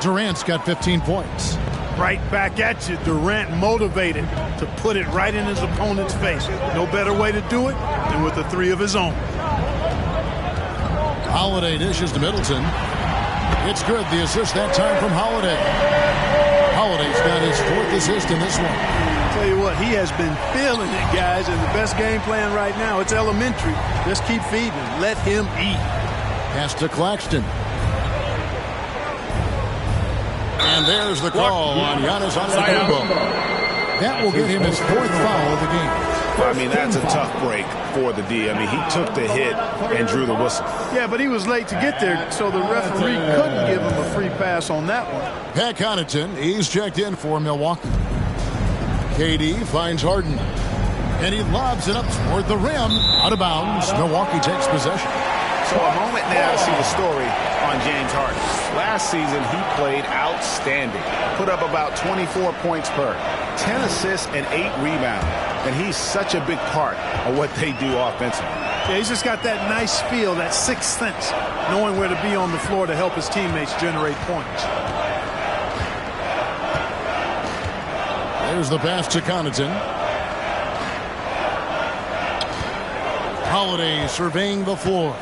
Durant's got 15 points. Right back at you. Durant motivated to put it right in his opponent's face. No better way to do it than with a three of his own. Holiday dishes to Middleton. It's good. The assist that time from Holiday. Holiday's got his 4th assist in this one. Tell you what, he has been feeling it, guys, and the best game plan right now, it's elementary. Just keep feeding. Let him eat. Pass to Claxton. And there's the call on Giannis Antetokounmpo. That will get him his 4th foul of the game. I mean, that's a tough break for the D. I mean, he took the hit and drew the whistle. Yeah, but he was late to get there, so the referee couldn't give him a free pass on that one. Pat Connaughton, he's checked in for Milwaukee. KD finds Harden. And he lobs it up toward the rim. Out of bounds. Milwaukee takes possession. So a moment now to see the story on James Harden. Last season, he played outstanding. Put up about 24 points per, 10 assists, and 8 rebounds. And he's such a big part of what they do offensively. Yeah, he's just got that nice feel, that sixth sense, knowing where to be on the floor to help his teammates generate points. There's the pass to Connaughton. Holiday surveying the floor.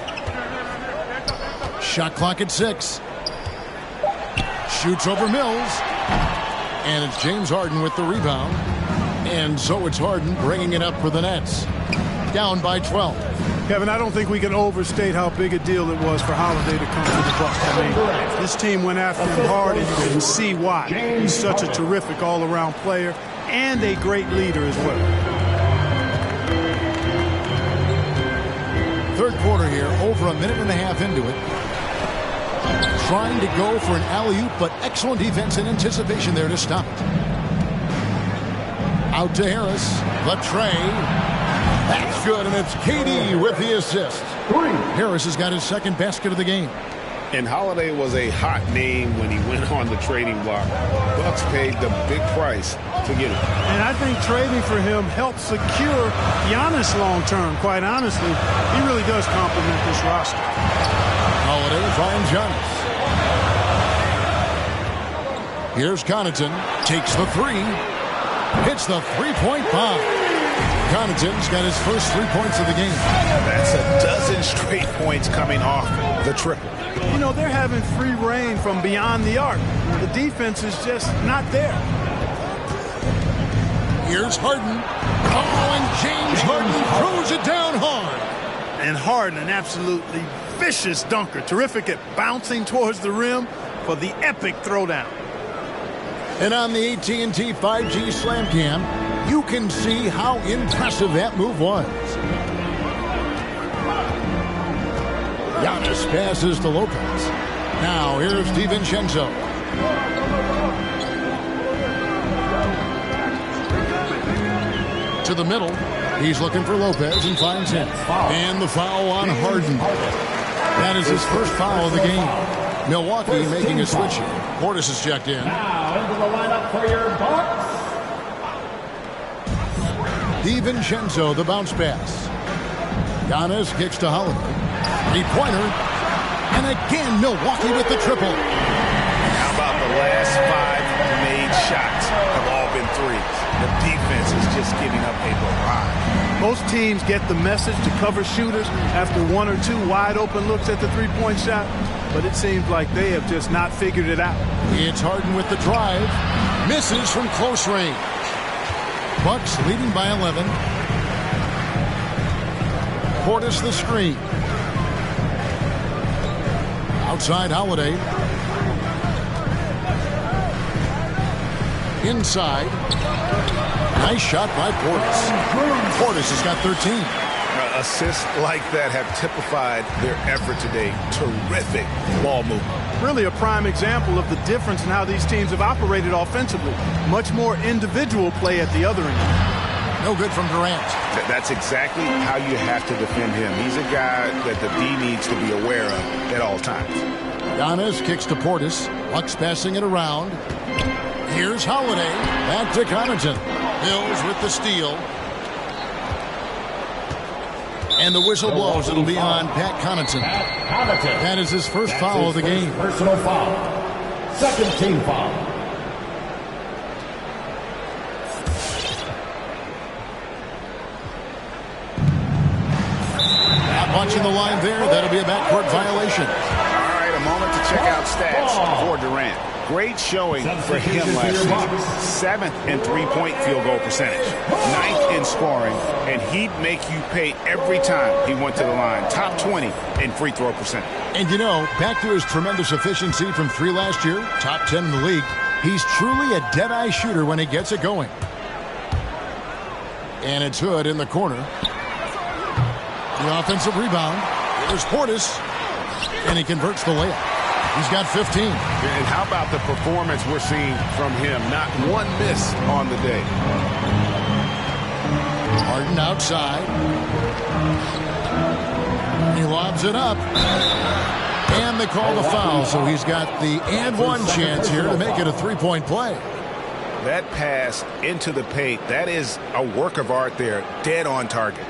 Shot clock at 6. Shoots over Mills. And it's James Harden with the rebound. And so it's Harden bringing it up for the Nets. Down by 12. Kevin, I don't think we can overstate how big a deal it was for Holiday to come to the Bucks. I mean, this team went after him hard, and you can see why. He's such a terrific all-around player and a great leader as well. Third quarter here, over a minute and a half into it. Trying to go for an alley-oop, but excellent defense and anticipation there to stop it. Out to Harris. The tray. That's good, and it's KD with the assist. Harris has got his 2nd basket of the game. And Holiday was a hot name when he went on the trading block. Bucks paid the big price to get him. And I think trading for him helped secure Giannis long-term, quite honestly. He really does complement this roster. Holiday finds Giannis. Here's Connaughton. Takes the 3. Hits the three-point bomb. Connaughton's got his first 3 points of the game. That's a dozen straight points coming off the triple. You know, they're having free reign from beyond the arc. The defense is just not there. Here's Harden. Oh, and James Harden throws it down hard. And Harden, an absolutely vicious dunker. Terrific at bouncing towards the rim for the epic throwdown. And on the AT&T 5G Slam Cam, you can see how impressive that move was. Giannis passes to Lopez. Now here's DiVincenzo. To the middle. He's looking for Lopez and finds him. And the foul on Harden. That is his first foul of the game. Milwaukee making a switch here. Portis is checked in. Now into the lineup for your Bucks. DiVincenzo, the bounce pass. Giannis kicks to Holiday. 3-pointer. And again, Milwaukee with the triple. How about the last 5 made shots have all been threes? The defense is just giving up a barrage. Most teams get the message to cover shooters after 1 or 2 wide open looks at the three-point shot, but it seems like they have just not figured it out. It's Harden with the drive. Misses from close range. Bucks leading by 11. Portis the screen. Outside Holiday. Inside. Nice shot by Portis. Portis has got 13. Assists like that have typified their effort today. Terrific ball movement. Really a prime example of the difference in how these teams have operated offensively. Much more individual play at the other end. No good from Durant. That's exactly how you have to defend him. He's a guy that the D needs to be aware of at all times. Giannis kicks to Portis. Bucks passing it around. Here's Holiday. Back to Connaughton. Mills with the steal. And the whistle blows. It'll be on Pat Connaughton. That is his first foul of the game. Personal foul. Second team foul. Not much in the line there. That'll be a backcourt violation. All right, a moment to check out stats for Durant. Great showing for him last season. 7th in three-point field goal percentage. 9th in scoring, and he'd make you pay every time he went to the line. Top 20 in free throw percentage. And you know, back to his tremendous efficiency from 3 last year, top 10 in the league, he's truly a dead-eye shooter when he gets it going. And it's Hood in the corner. The offensive rebound. There's Portis, and he converts the layup. He's got 15. And how about the performance we're seeing from him? Not one miss on the day. Harden outside. He lobs it up. And they call the foul, so he's got the and one chance here to make it a three-point play. That pass into the paint, that is a work of art there, dead on target.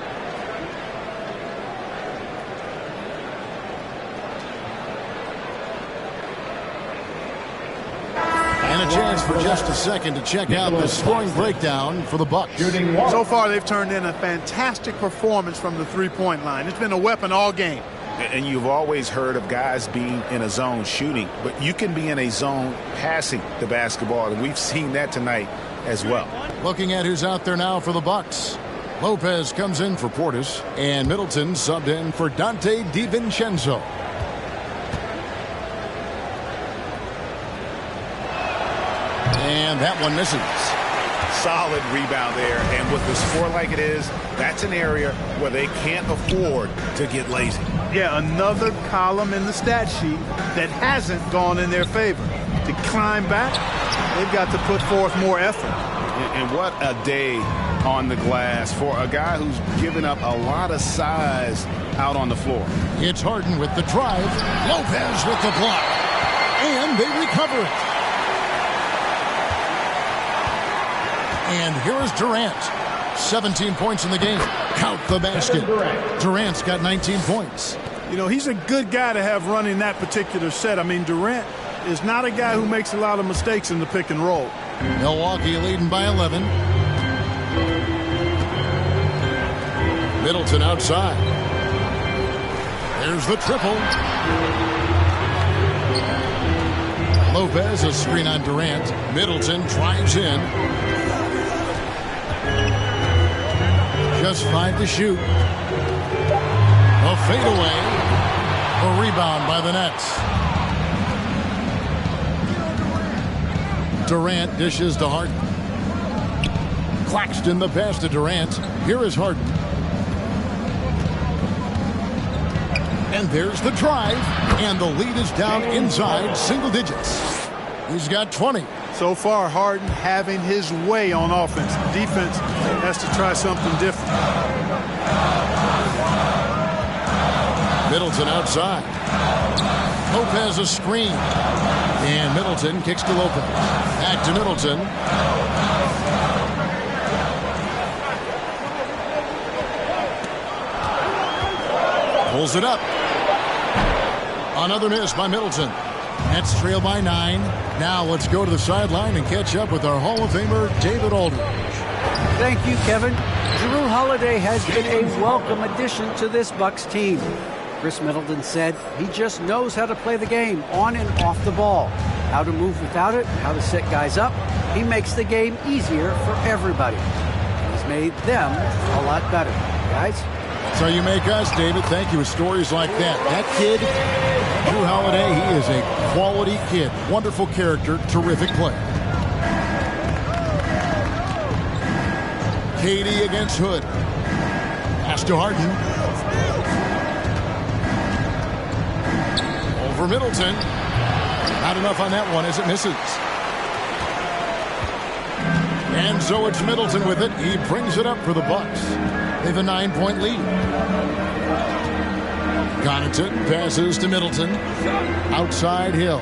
And a chance for just a second to check out the scoring breakdown for the Bucks. So far, they've turned in a fantastic performance from the three-point line. It's been a weapon all game. And you've always heard of guys being in a zone shooting, but you can be in a zone passing the basketball, and we've seen that tonight as well. Looking at who's out there now for the Bucks. Lopez comes in for Portis, and Middleton subbed in for Dante DiVincenzo. And that one misses. Solid rebound there, and with the score like it is, that's an area where they can't afford to get lazy. Yeah, another column in the stat sheet that hasn't gone in their favor. To climb back, they've got to put forth more effort. And what a day on the glass for a guy who's given up a lot of size out on the floor. It's Harden with the drive. Lopez with the block. And they recover it. And here is Durant. 17 points in the game. Count the basket. Durant's got 19 points. You know, he's a good guy to have running that particular set. I mean, Durant is not a guy who makes a lot of mistakes in the pick and roll. Milwaukee leading by 11. Middleton outside. There's the triple. Lopez, a screen on Durant. Middleton drives in. Just 5 to shoot. A fadeaway. A rebound by the Nets. Durant dishes to Harden. Claxton the pass to Durant. Here is Harden. And there's the drive. And the lead is down inside single digits. He's got 20. So far, Harden having his way on offense. Defense has to try something different. Middleton outside. Lopez a screen. And Middleton kicks to Lopez. Back to Middleton. Pulls it up. Another miss by Middleton. Nets trail by 9. Now let's go to the sideline and catch up with our Hall of Famer, David Aldridge. Thank you, Kevin. Jrue Holiday has been a welcome addition to this Bucks team. Chris Middleton said he just knows how to play the game on and off the ball, how to move without it, how to set guys up. He makes the game easier for everybody. He's made them a lot better. Guys? So you make us, David. Thank you with stories like that. That kid, Jrue Holiday, he is a quality kid. Wonderful character, terrific player. Katie against Hood. Pass to Harden. Over Middleton. Not enough on that one as it misses. And so it's Middleton with it. He brings it up for the Bucks. They have a 9-point lead. Connaughton passes to Middleton. Outside Hill.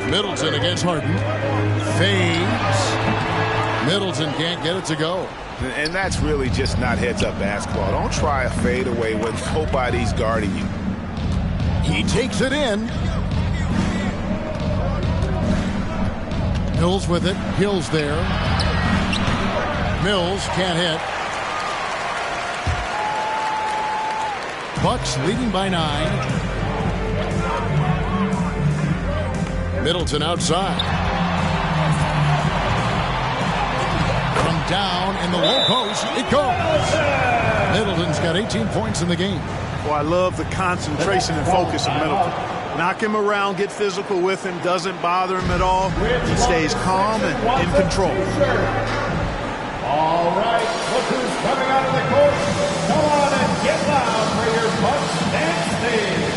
Middleton against Harden. Fades. Middleton can't get it to go. And that's really just not heads-up basketball. Don't try a fadeaway when nobody's guarding you. He takes it in. Mills with it. Hill's there. Mills can't hit. Bucks leading by 9. Middleton outside. From down in the low post, it goes. Middleton's got 18 points in the game. Well, I love the concentration and focus of Middleton. Knock him around, get physical with him, doesn't bother him at all. He stays calm and in control. All right, look who's coming out of the court. Come on and get loud for your Bucks dance stage.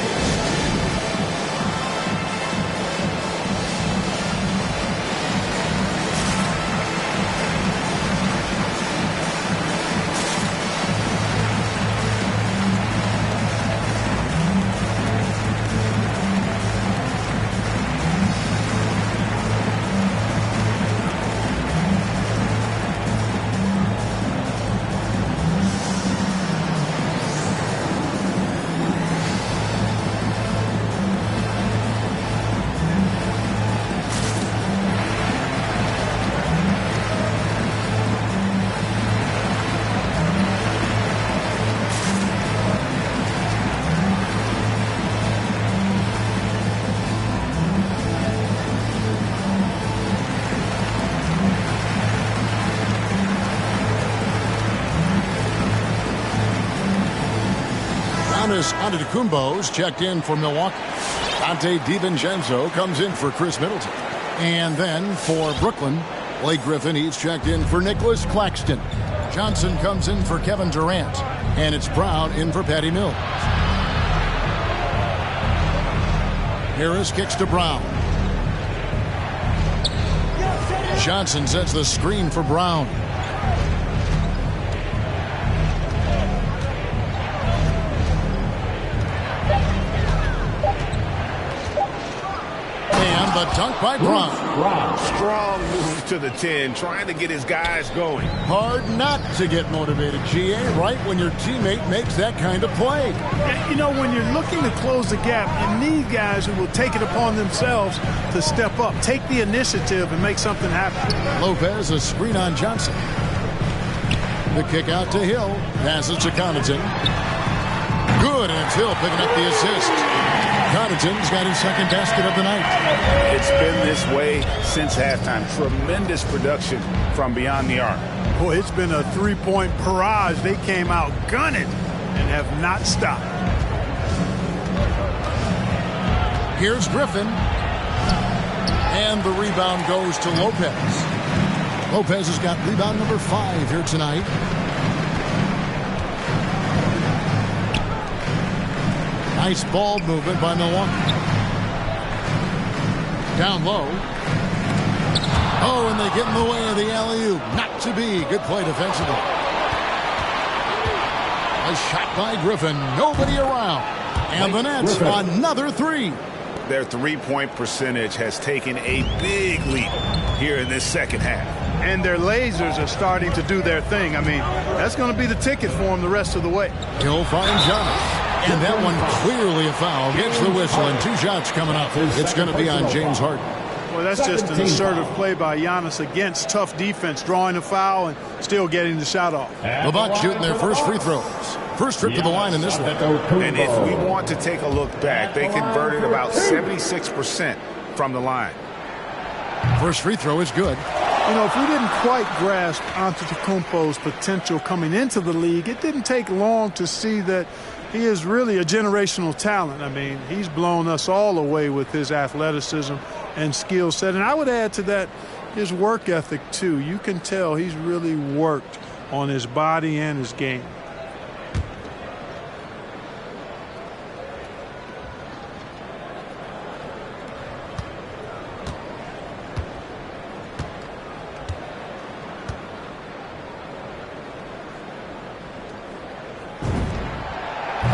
Antetokounmpo's checked in for Milwaukee. Dante DiVincenzo comes in for Chris Middleton. And then for Brooklyn, Blake Griffin, he's checked in for Nicholas Claxton. Johnson comes in for Kevin Durant. And it's Brown in for Patty Mills. Harris kicks to Brown. Johnson sets the screen for Brown. The dunk by Brown. Strong move to the 10, trying to get his guys going. Hard not to get motivated, GA, right when your teammate makes that kind of play. Yeah, you know, when you're looking to close the gap, you need guys who will take it upon themselves to step up, take the initiative, and make something happen. Lopez, a screen on Johnson. The kick out to Hill. Passes to Connaughton. Good, and it's Hill picking up the assist. Connaughton's got his second basket of the night. It's been this way since halftime. Tremendous production from beyond the arc. Boy, it's been a three-point barrage. They came out gunning and have not stopped. Here's Griffin. And the rebound goes to Lopez. Lopez has got rebound number 5 here tonight. Nice ball movement by Milwaukee. Down low. Oh, and they get in the way of the alley-oop. Not to be. Good play defensively. A shot by Griffin. Nobody around. And the Nets, another 3. Their three-point percentage has taken a big leap here in this second half. And their lasers are starting to do their thing. I mean, that's going to be the ticket for them the rest of the way. He'll find Giannis. And that one clearly a foul. Gets the whistle, and 2 shots coming up. It's going to be on James Harden. Well, that's just an assertive play by Giannis against tough defense, drawing a foul and still getting the shot off. The Bucks shooting their first free throws. First trip to the line in this one. And if we want to take a look back, they converted about 76% from the line. First free throw is good. You know, if we didn't quite grasp Antetokounmpo's potential coming into the league, it didn't take long to see that he is really a generational talent. I mean, he's blown us all away with his athleticism and skill set. And I would add to that his work ethic, too. You can tell he's really worked on his body and his game.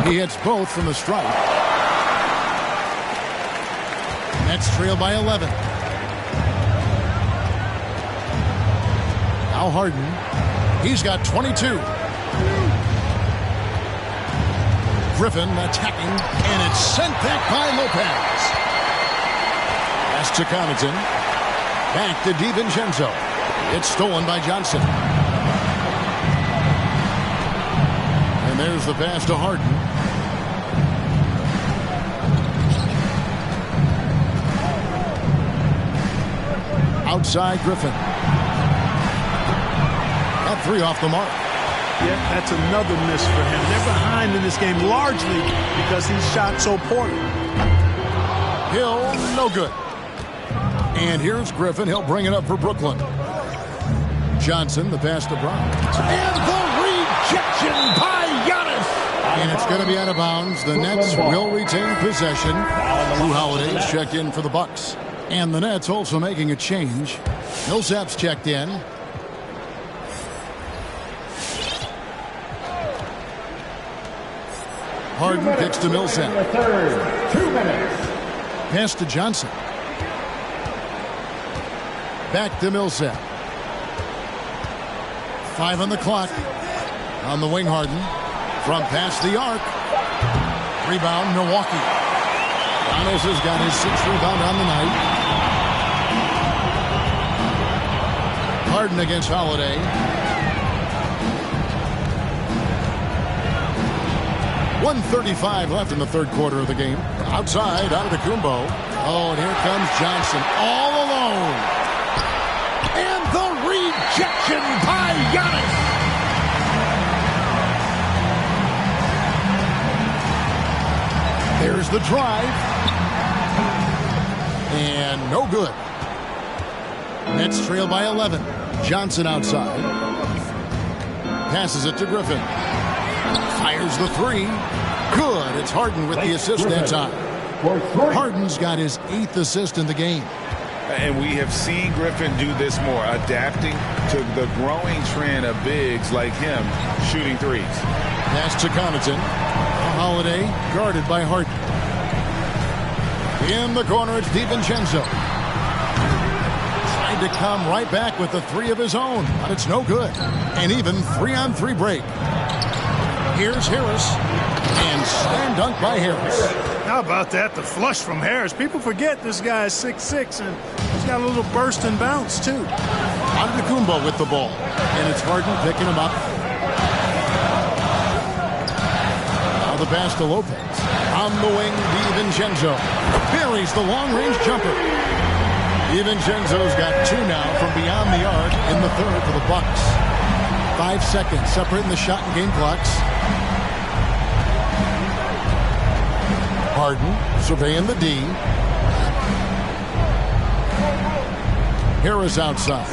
He hits both from the stripe. Nets trail by 11. Now Harden. He's got 22. Griffin attacking, and it's sent back by Lopez. Pass to Connaughton. Back to DiVincenzo. It's stolen by Johnson. And there's the pass to Harden. Outside Griffin. That three off the mark. Yeah, that's another miss for him. They're behind in this game largely because he shot so poorly. Hill, no good. And here's Griffin. He'll bring it up for Brooklyn. Johnson, the pass to Brown. And the rejection by Giannis. And it's going to be out of bounds. The Nets will retain possession. Drew Holiday's checked in for the Bucks. And the Nets also making a change. Millsap's checked in. Harden kicks to Millsap. 2 minutes. Pass to Johnson. Back to Millsap. 5 on the clock. On the wing, Harden. From past the arc. Rebound, Milwaukee. Giannis has got his 6th rebound on the night. Harden against Holiday. .135 left in the third quarter of the game. Outside, Antetokounmpo. Oh, and here comes Johnson all alone. And the rejection by Giannis. There's the drive. And no good. Nets trail by 11. Johnson outside. Passes it to Griffin. Fires the three. Good. It's Harden with the assist that time. Harden's got his 8th assist in the game. And we have seen Griffin do this more, adapting to the growing trend of bigs like him shooting threes. Pass to Connaughton. Holiday guarded by Harden. In the corner, it's DiVincenzo. Tried to come right back with the three of his own, but it's no good. And even 3-on-3 break. Here's Harris. And slam dunk by Harris. How about that? The flush from Harris. People forget this guy is 6'6", and he's got a little burst and bounce, too. Antetokounmpo with the ball. And it's Harden picking him up. Now the pass to Lopez. On the wing, DiVincenzo. Buries the long-range jumper. DiVincenzo's got 2 now from beyond the arc in the third for the Bucks. 5 seconds separating the shot and game clocks. Harden surveying the D. Harris outside.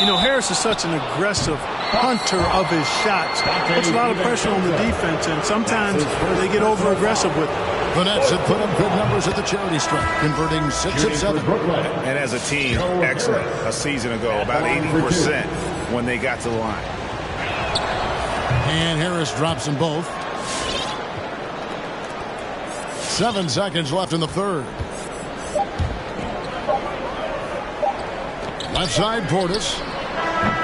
You know, Harris is such an aggressive hunter of his shots. Puts a lot of pressure on the defense, and sometimes they get over-aggressive with it. The Nets have put up good numbers at the charity stripe, converting 6 of 7. And as a team, excellent. A season ago, about 80% when they got to the line. And Harris drops them both. 7 seconds left in the third. Left side, Portis.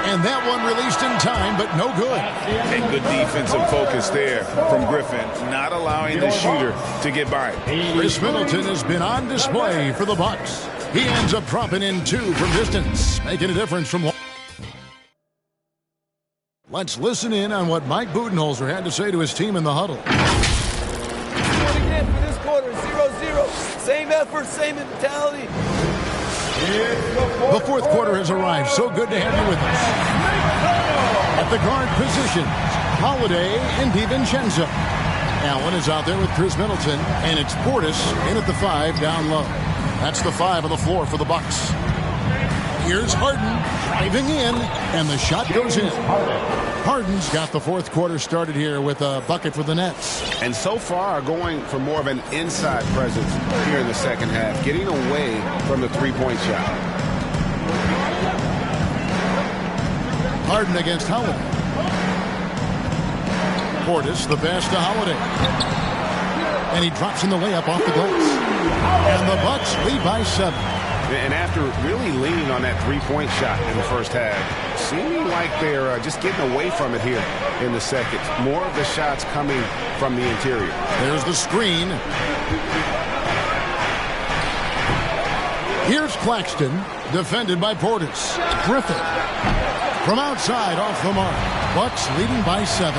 And that one released in time, but no good. And good defensive focus there from Griffin, not allowing the shooter to get by. Chris Middleton has been on display for the Bucks. He ends up dropping in 2 from distance, making a difference from long. Let's listen in on what Mike Budenholzer had to say to his team in the huddle. Again for this quarter, 0-0. Same effort, same mentality. The fourth quarter has arrived. So good to have you with us. At the guard positions, Holiday and DiVincenzo. Allen is out there with Chris Middleton, and it's Portis in at the 5 down low. That's the 5 on the floor for the Bucks. Here's Harden driving in, and the shot goes in. Harden's got the fourth quarter started here with a bucket for the Nets. And so far going for more of an inside presence here in the second half, getting away from the three-point shot. Harden against Holiday. Portis, the pass to Holiday. And he drops in the layup off the glass. And the Bucks lead by 7. And after really leaning on that three-point shot in the first half, seeming like they're just getting away from it here in the second. More of the shots coming from the interior. There's the screen. Here's Claxton, defended by Portis. Griffin from outside off the mark. Bucks leading by 7.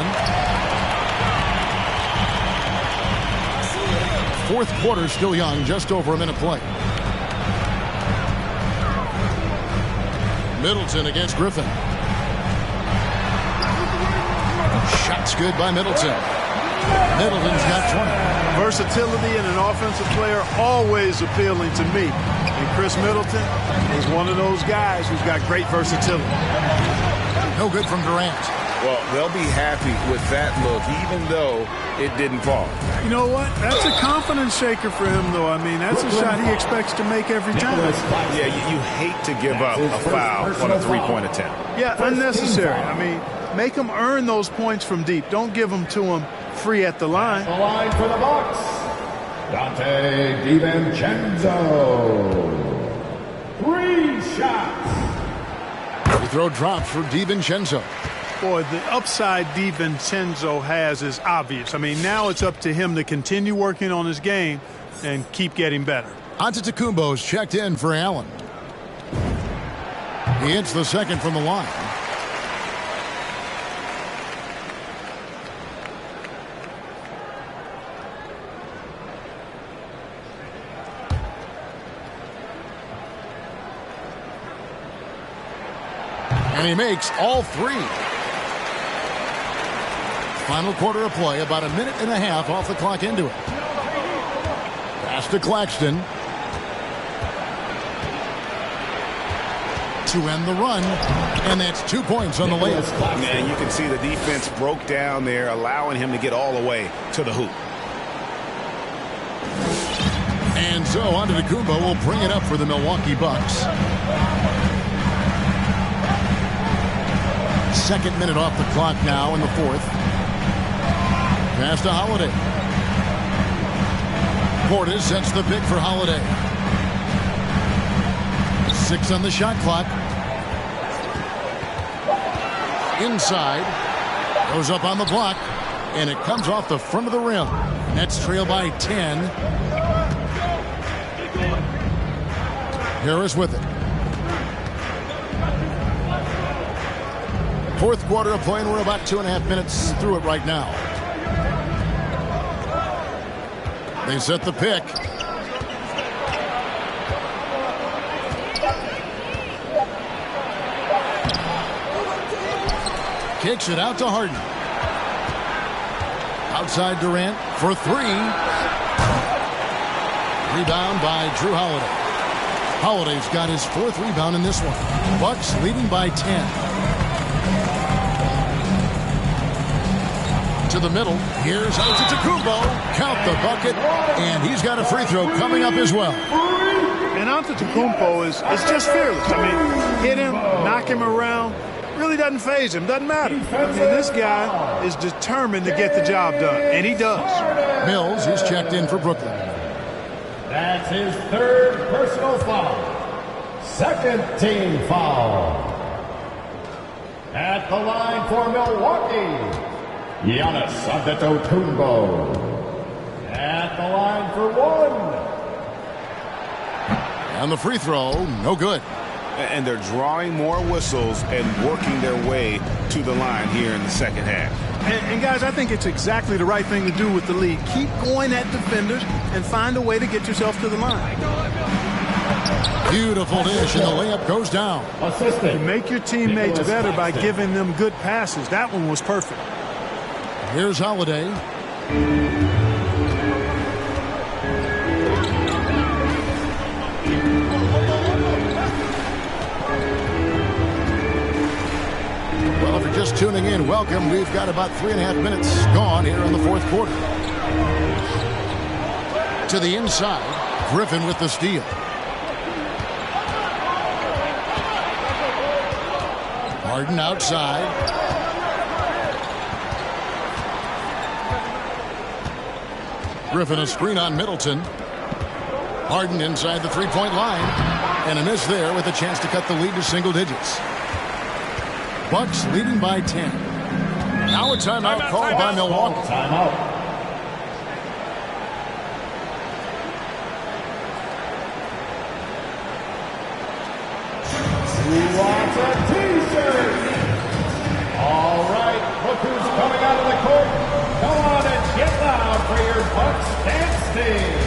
Fourth quarter still young, just over a minute play. Middleton against Griffin. Shot's good by Middleton. Middleton's got 20. Versatility in an offensive player always appealing to me. And Chris Middleton is one of those guys who's got great versatility. No good from Durant. Well, they'll be happy with that look, even though it didn't fall. You know what? That's a confidence shaker for him, though. I mean, that's a shot he expects to make every time. Yeah, you hate to give up a foul on a three-point attempt. Yeah, unnecessary. I mean, make him earn those points from deep. Don't give them to him free at the line. The line for the Bucks, Dante DiVincenzo. 3 shots. Free throw drops for DiVincenzo. Boy, the upside DiVincenzo has is obvious. I mean, now it's up to him to continue working on his game and keep getting better. Antetokounmpo's checked in for Allen. He hits the second from the line. And he makes all 3. Final quarter of play, about a minute and a half off the clock into it. Pass to Claxton. To end the run, and that's 2 points on the layup. Man, you can see the defense broke down there, allowing him to get all the way to the hoop. And so Antetokounmpo will bring it up for the Milwaukee Bucks. Second minute off the clock now in the fourth. Pass to Holiday. Portis sets the pick for Holiday. 6 on the shot clock. Inside. Goes up on the block. And it comes off the front of the rim. Nets trail by 10. Harris with it. Fourth quarter of play, and we're about 2.5 minutes through it right now. They set the pick. Kicks it out to Harden. Outside Durant for 3. Rebound by Drew Holiday. Holiday's got his 4th rebound in this one. Bucks leading by 10. To the middle. Here's Antetokounmpo. Count the bucket. And he's got a free throw coming up as well. And Antetokounmpo is just fearless. I mean, hit him, knock him around. Really doesn't faze him. Doesn't matter. I mean, this guy is determined to get the job done. And he does. Mills, he's checked in for Brooklyn. That's his 3rd personal foul. 2nd team foul. At the line for Milwaukee, Giannis Antetokounmpo. At the line for 1. And the free throw, no good. And they're drawing more whistles and working their way to the line here in the second half. And guys, I think it's exactly the right thing to do with the lead. Keep going at defenders and find a way to get yourself to the line. Beautiful dish, and the layup goes down. You make your teammates better by giving them good passes. That one was perfect. Here's Holiday. Well, if you're just tuning in, welcome. We've got about 3.5 minutes gone here in the fourth quarter. To the inside, Griffin with the steal. Harden outside. Griffin a screen on Middleton. Harden inside the three-point line. And a miss there with a chance to cut the lead to single digits. Bucks leading by 10. Now a timeout called by Milwaukee. Timeout. Who wants a t-shirt? All right, look who's coming out of the court. Come on and get loud for your Bucks dance team.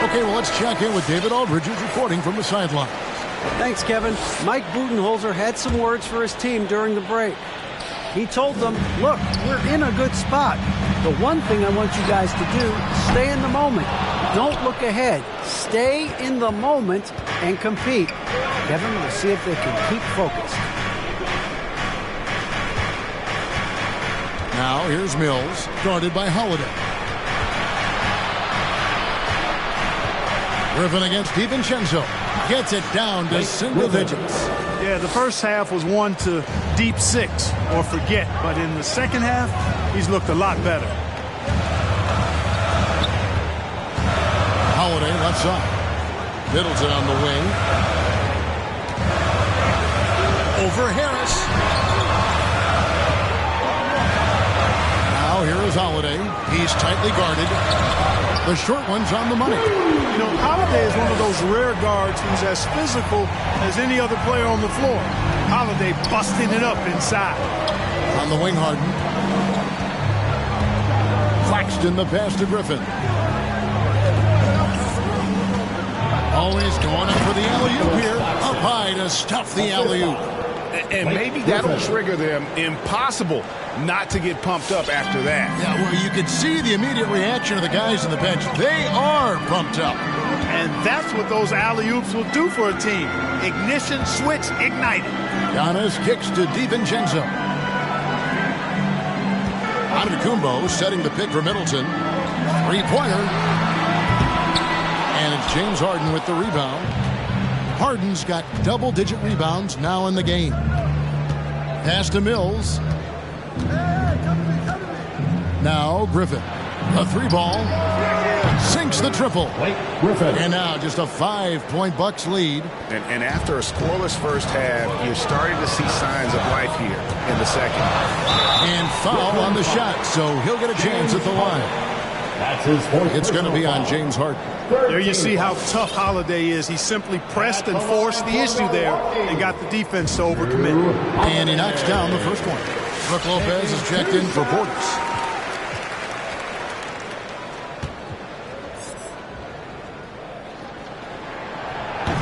Okay, well, let's check in with David Aldridge, who's reporting from the sideline. Thanks, Kevin. Mike Budenholzer had some words for his team during the break. He told them, look, we're in a good spot. The one thing I want you guys to do, stay in the moment. Don't look ahead. Stay in the moment and compete. Kevin, we'll see if they can keep focused. Now, here's Mills, guarded by Holiday. Griffin against DiVincenzo. Gets it down to single digits. Yeah, the first half was one to deep six or forget. But in the second half, he's looked a lot better. Holiday left side. Middleton on the wing. Over Harris. Now here is Holiday. He's tightly guarded. The short one's on the money. You know, Holiday is one of those rare guards who's as physical as any other player on the floor. Holiday busting it up inside. On the wing, Harden. Claxton the pass to Griffin. Always going up for the alley-oop here. Up high to stuff the alley-oop. And maybe that'll trigger them. Impossible not to get pumped up after that. Yeah, well, you can see the immediate reaction of the guys on the bench. They are pumped up. And that's what those alley-oops will do for a team. Ignition, switch, ignited. Giannis kicks to DiVincenzo. Antetokounmpo setting the pick for Middleton. Three-pointer. And it's James Harden with the rebound. Harden's got double-digit rebounds now in the game. Pass to Mills. Now Griffin. A three ball. Sinks the triple. And now just a 5-point Bucks lead. And after a scoreless first half, you're starting to see signs of life here in the second. And foul on the shot, so he'll get a chance at the line. It's going to be on James Harden. There you see how tough Holiday is. He simply pressed and forced the issue there and got the defense to overcommit. And he knocks down the first one. Brook Lopez is checked in for Portis.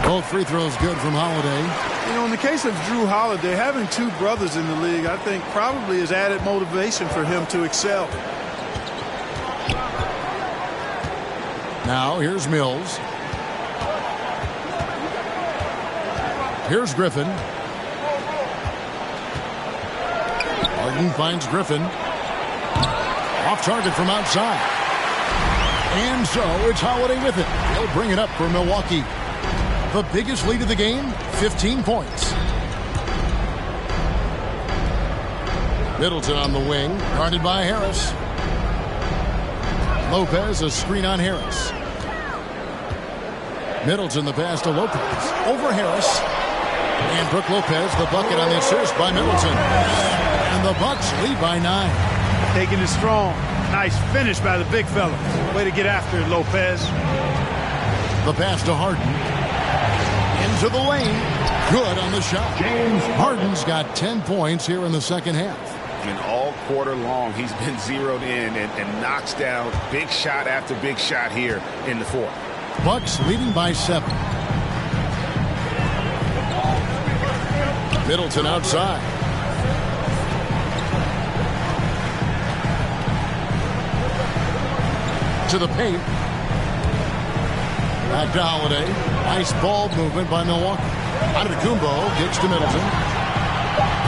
Both free throws good from Holiday. You know, in the case of Drew Holiday, having two brothers in the league, I think probably is added motivation for him to excel. Now, here's Mills. Here's Griffin. Harden finds Griffin. Off target from outside. And so it's Holiday with it. He'll bring it up for Milwaukee. The biggest lead of the game, 15 points. Middleton on the wing, guarded by Harris. Lopez, a screen on Harris. Middleton the pass to Lopez. Over Harris. And Brook Lopez, the bucket on the assist by Middleton. And the Bucks lead by 9. Taking it strong. Nice finish by the big fella. Way to get after it, Lopez. The pass to Harden. Into the lane. Good on the shot. Harden's got 10 points here in the second half. And all quarter long, he's been zeroed in and knocks down big shot after big shot here in the fourth. Bucks leading by 7. Middleton outside. To the paint. Back to Holiday. Nice ball movement by Milwaukee. Antetokounmpo gets to Middleton.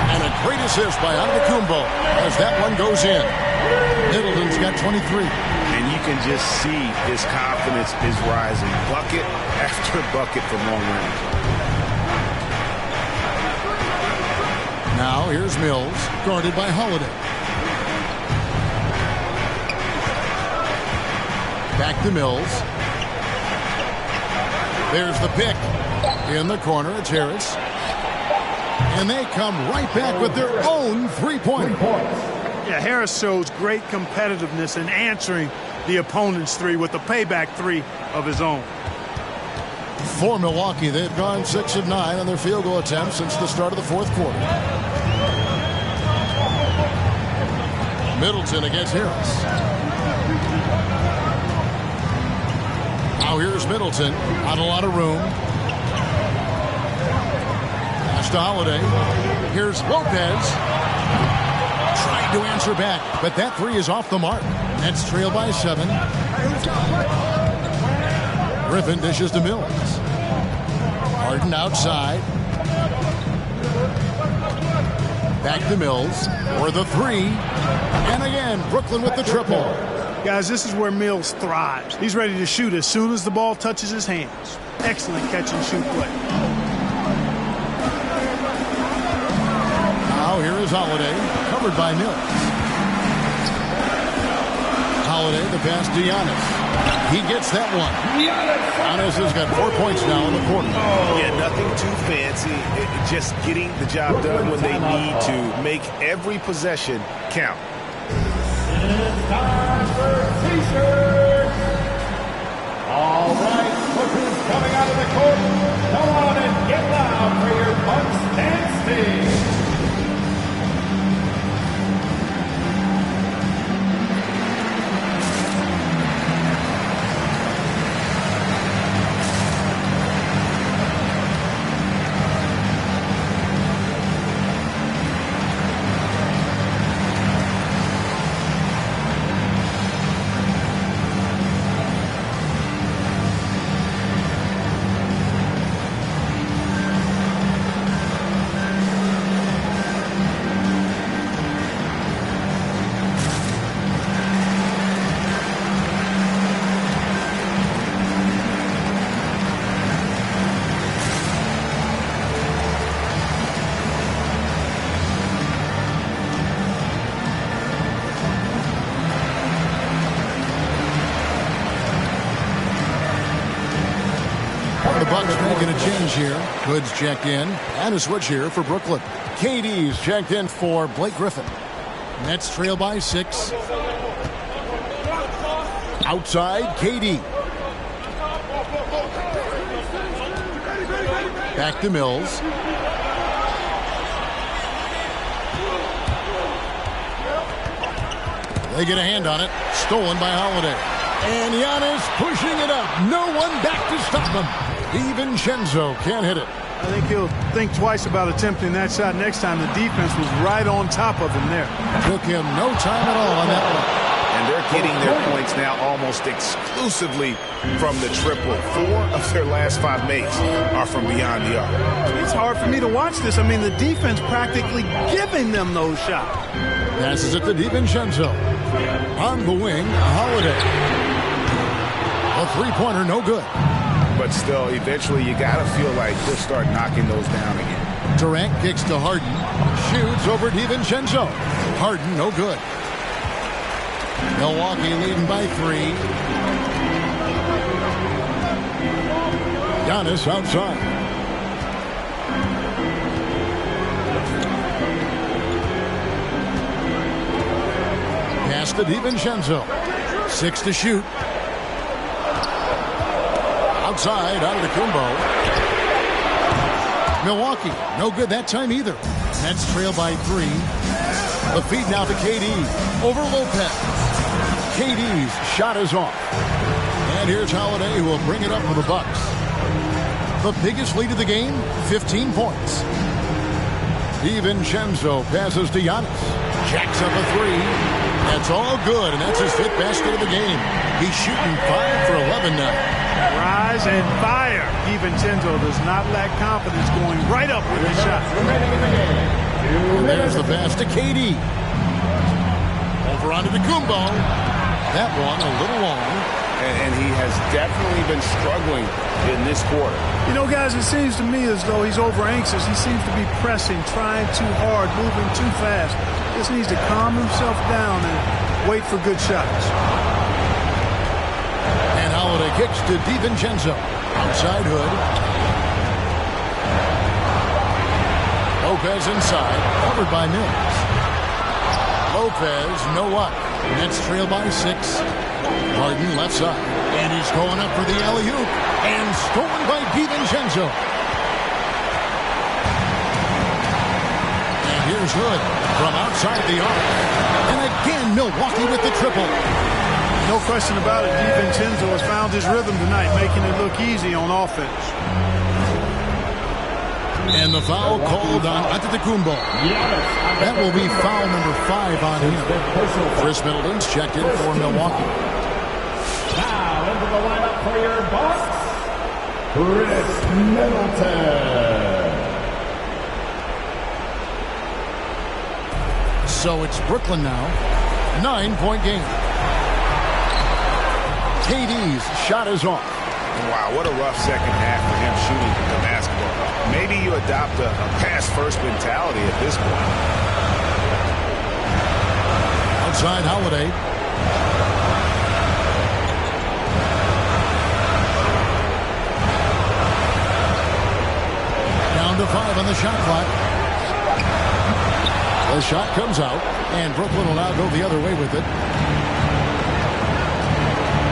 And a great assist by Antetokounmpo as that one goes in. Middleton's got 23. And you can just see his confidence is rising. Bucket after bucket from long range. Now here's Mills, guarded by Holiday. Back to Mills. There's the pick. In the corner, it's Harris. And they come right back with their own three-point. Yeah, Harris shows great competitiveness in answering the opponent's three with the payback three of his own. For Milwaukee, they've gone 6 of 9 on their field goal attempts since the start of the fourth quarter. Middleton against Harris. Now here's Middleton. Not a lot of room. Pass to Holiday. Here's Lopez. Trying to answer back, but that three is off the mark. Nets trail by 7. Griffin dishes to Mills. Harden outside. Back to Mills for the three. And again, Brooklyn with the triple. Guys, this is where Mills thrives. He's ready to shoot as soon as the ball touches his hands. Excellent catch and shoot play. Now here is Holiday, covered by Mills. Holiday, the pass to Giannis. He gets that one. Giannis has got 4 points now in the quarter. Yeah, nothing too fancy. Just getting the job done when they need to. Make every possession count. It's time for T-shirts. All right, look who's coming out of the court. Come on and get loud for your Bucks dance team. Making a change here. Hood's checked in. And a switch here for Brooklyn. KD's checked in for Blake Griffin. Nets trail by 6. Outside, KD. Back to Mills. They get a hand on it. Stolen by Holiday. And Giannis pushing it up. No one back to stop him. DiVincenzo can't hit it. I think he'll think twice about attempting that shot next time. The defense was right on top of him there. Took him no time at all on that one. And they're getting their points now almost exclusively from the triple. 4 of their last 5 makes are from beyond the arc. It's hard for me to watch this. I mean, the defense practically giving them those shots. Passes it to DiVincenzo. On the wing, Holiday. A three-pointer, no good. But still, eventually you got to feel like he'll start knocking those down again. Durant kicks to Harden. Shoots over DiVincenzo. Harden, no good. Milwaukee leading by 3. Giannis outside. Pass to DiVincenzo. 6 to shoot. Outside, Antetokounmpo. Milwaukee, no good that time either. Nets trail by 3. The feed now to KD. Over Lopez. KD's shot is off. And here's Holiday, who will bring it up for the Bucks. The biggest lead of the game, 15 points. DiVincenzo passes to Giannis. Jacks up a 3. That's all good, and that's his 5th basket of the game. He's shooting 5 for 11 now. Rise and fire. DiVincenzo does not lack confidence, going right up with his shot. And there's the pass to KD. Over onto the Kumbo. That one a little long. And he has definitely been struggling in this quarter. You know, guys, it seems to me as though he's over anxious. He seems to be pressing, trying too hard, moving too fast. Just needs to calm himself down and wait for good shots. And Holiday kicks to DiVincenzo. Outside Hood. Lopez inside, covered by Mills. Lopez, no up. Nets trail by 6. Harden left side. And he's going up for the alley-oop. And stolen by DiVincenzo. And here's Hood from outside the arc. And again, Milwaukee with the triple. No question about it. DiVincenzo has found his rhythm tonight, making it look easy on offense. And the foul called on Antetokounmpo. That will be foul number 5 on him. Chris Middleton's checked in for Milwaukee. Now into the lineup for your Bucks, Chris Middleton. So it's Brooklyn now. 9-point game. KD's shot is off. Wow, what a rough second half for him shooting the basketball. Maybe you adopt a pass-first mentality at this point. Outside Holiday. Down to 5 on the shot clock. The shot comes out, and Brooklyn will now go the other way with it.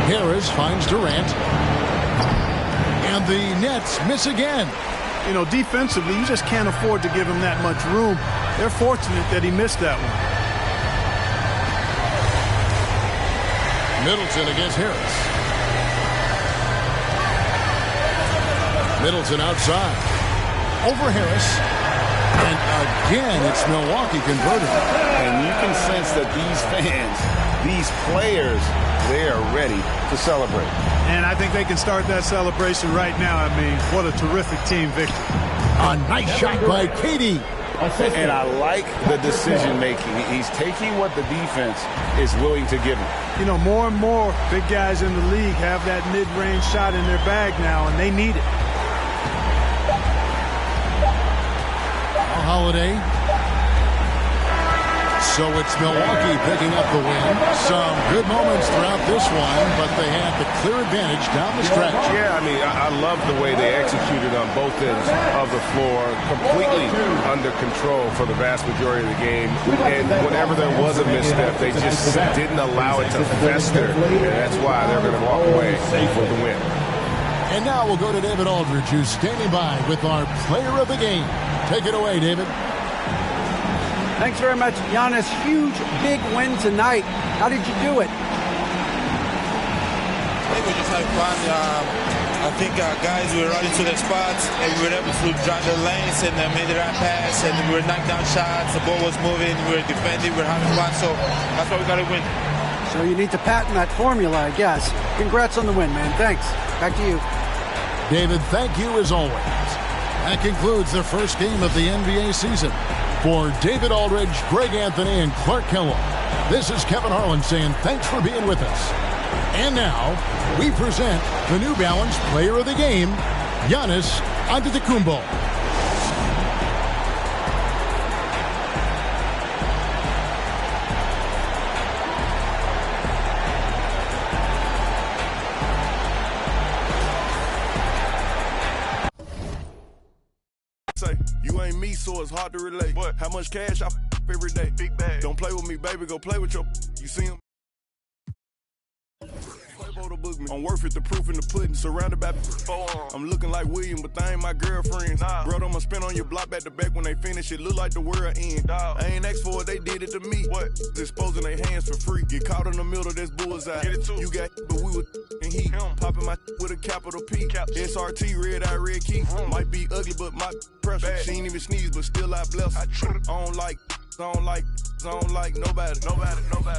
Harris finds Durant. And the Nets miss again. You know, defensively, you just can't afford to give him that much room. They're fortunate that he missed that one. Middleton against Harris. Middleton outside. Over Harris. And again, it's Milwaukee converting. And you can sense that these fans, these players, they are ready to celebrate. And I think they can start that celebration right now. I mean, what a terrific team victory. A nice shot by KD. And I like the decision making. He's taking what the defense is willing to give him. You know, more and more big guys in the league have that mid-range shot in their bag now, and they need it. Holiday. So it's Milwaukee picking up the win. Some good moments throughout this one, but they had the clear advantage down the stretch. Yeah, I mean, I love the way they executed on both ends of the floor, completely under control for the vast majority of the game. And whenever there was a misstep, they just didn't allow it to fester. And that's why they're going to walk away with the win. And now we'll go to David Aldridge, who's standing by with our player of the game. Take it away, David. Thanks very much, Giannis. Huge, big win tonight. How did you do it? I think we just had fun. I think our guys were running to their spots, and we were able to drive the lanes and made the right pass, and we were knocking down shots. The ball was moving. We were defending. We were having fun. So that's why we got to win. So you need to patent that formula, I guess. Congrats on the win, man. Thanks. Back to you. David, thank you as always. That concludes the first game of the NBA season. For David Aldridge, Greg Anthony, and Clark Kellogg, this is Kevin Harlan saying thanks for being with us. And now, we present the New Balance Player of the Game, Giannis Antetokounmpo. You ain't me, so it's hard to relate. What? How much cash I every day? Big bag. Don't play with me, baby. Go play with your. You see him? book me. I'm worth it, the proof in the pudding. Surrounded by I'm looking like William, but they ain't my girlfriends. Bro, I'ma spin on your block back to back when they finish it. Look like the world end. I ain't asked for it, they did it to me. What? Disposing their hands for free. Get caught in the middle, that's bullseye. Get it too. You got but we was and heat. Popping my with a capital P. SRT, red eye, red key. Might be ugly, but my pressure. She ain't even sneeze, but still I bless her. I don't like nobody.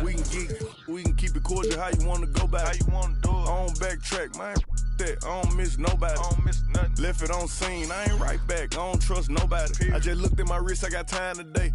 We can geek, we can keep it cordial. How you wanna go back? How you wanna do it? I don't backtrack, man. That I don't miss nobody. I don't miss nothing. Left it on scene. I ain't right back. I don't trust nobody. I just looked at my wrist. I got time today.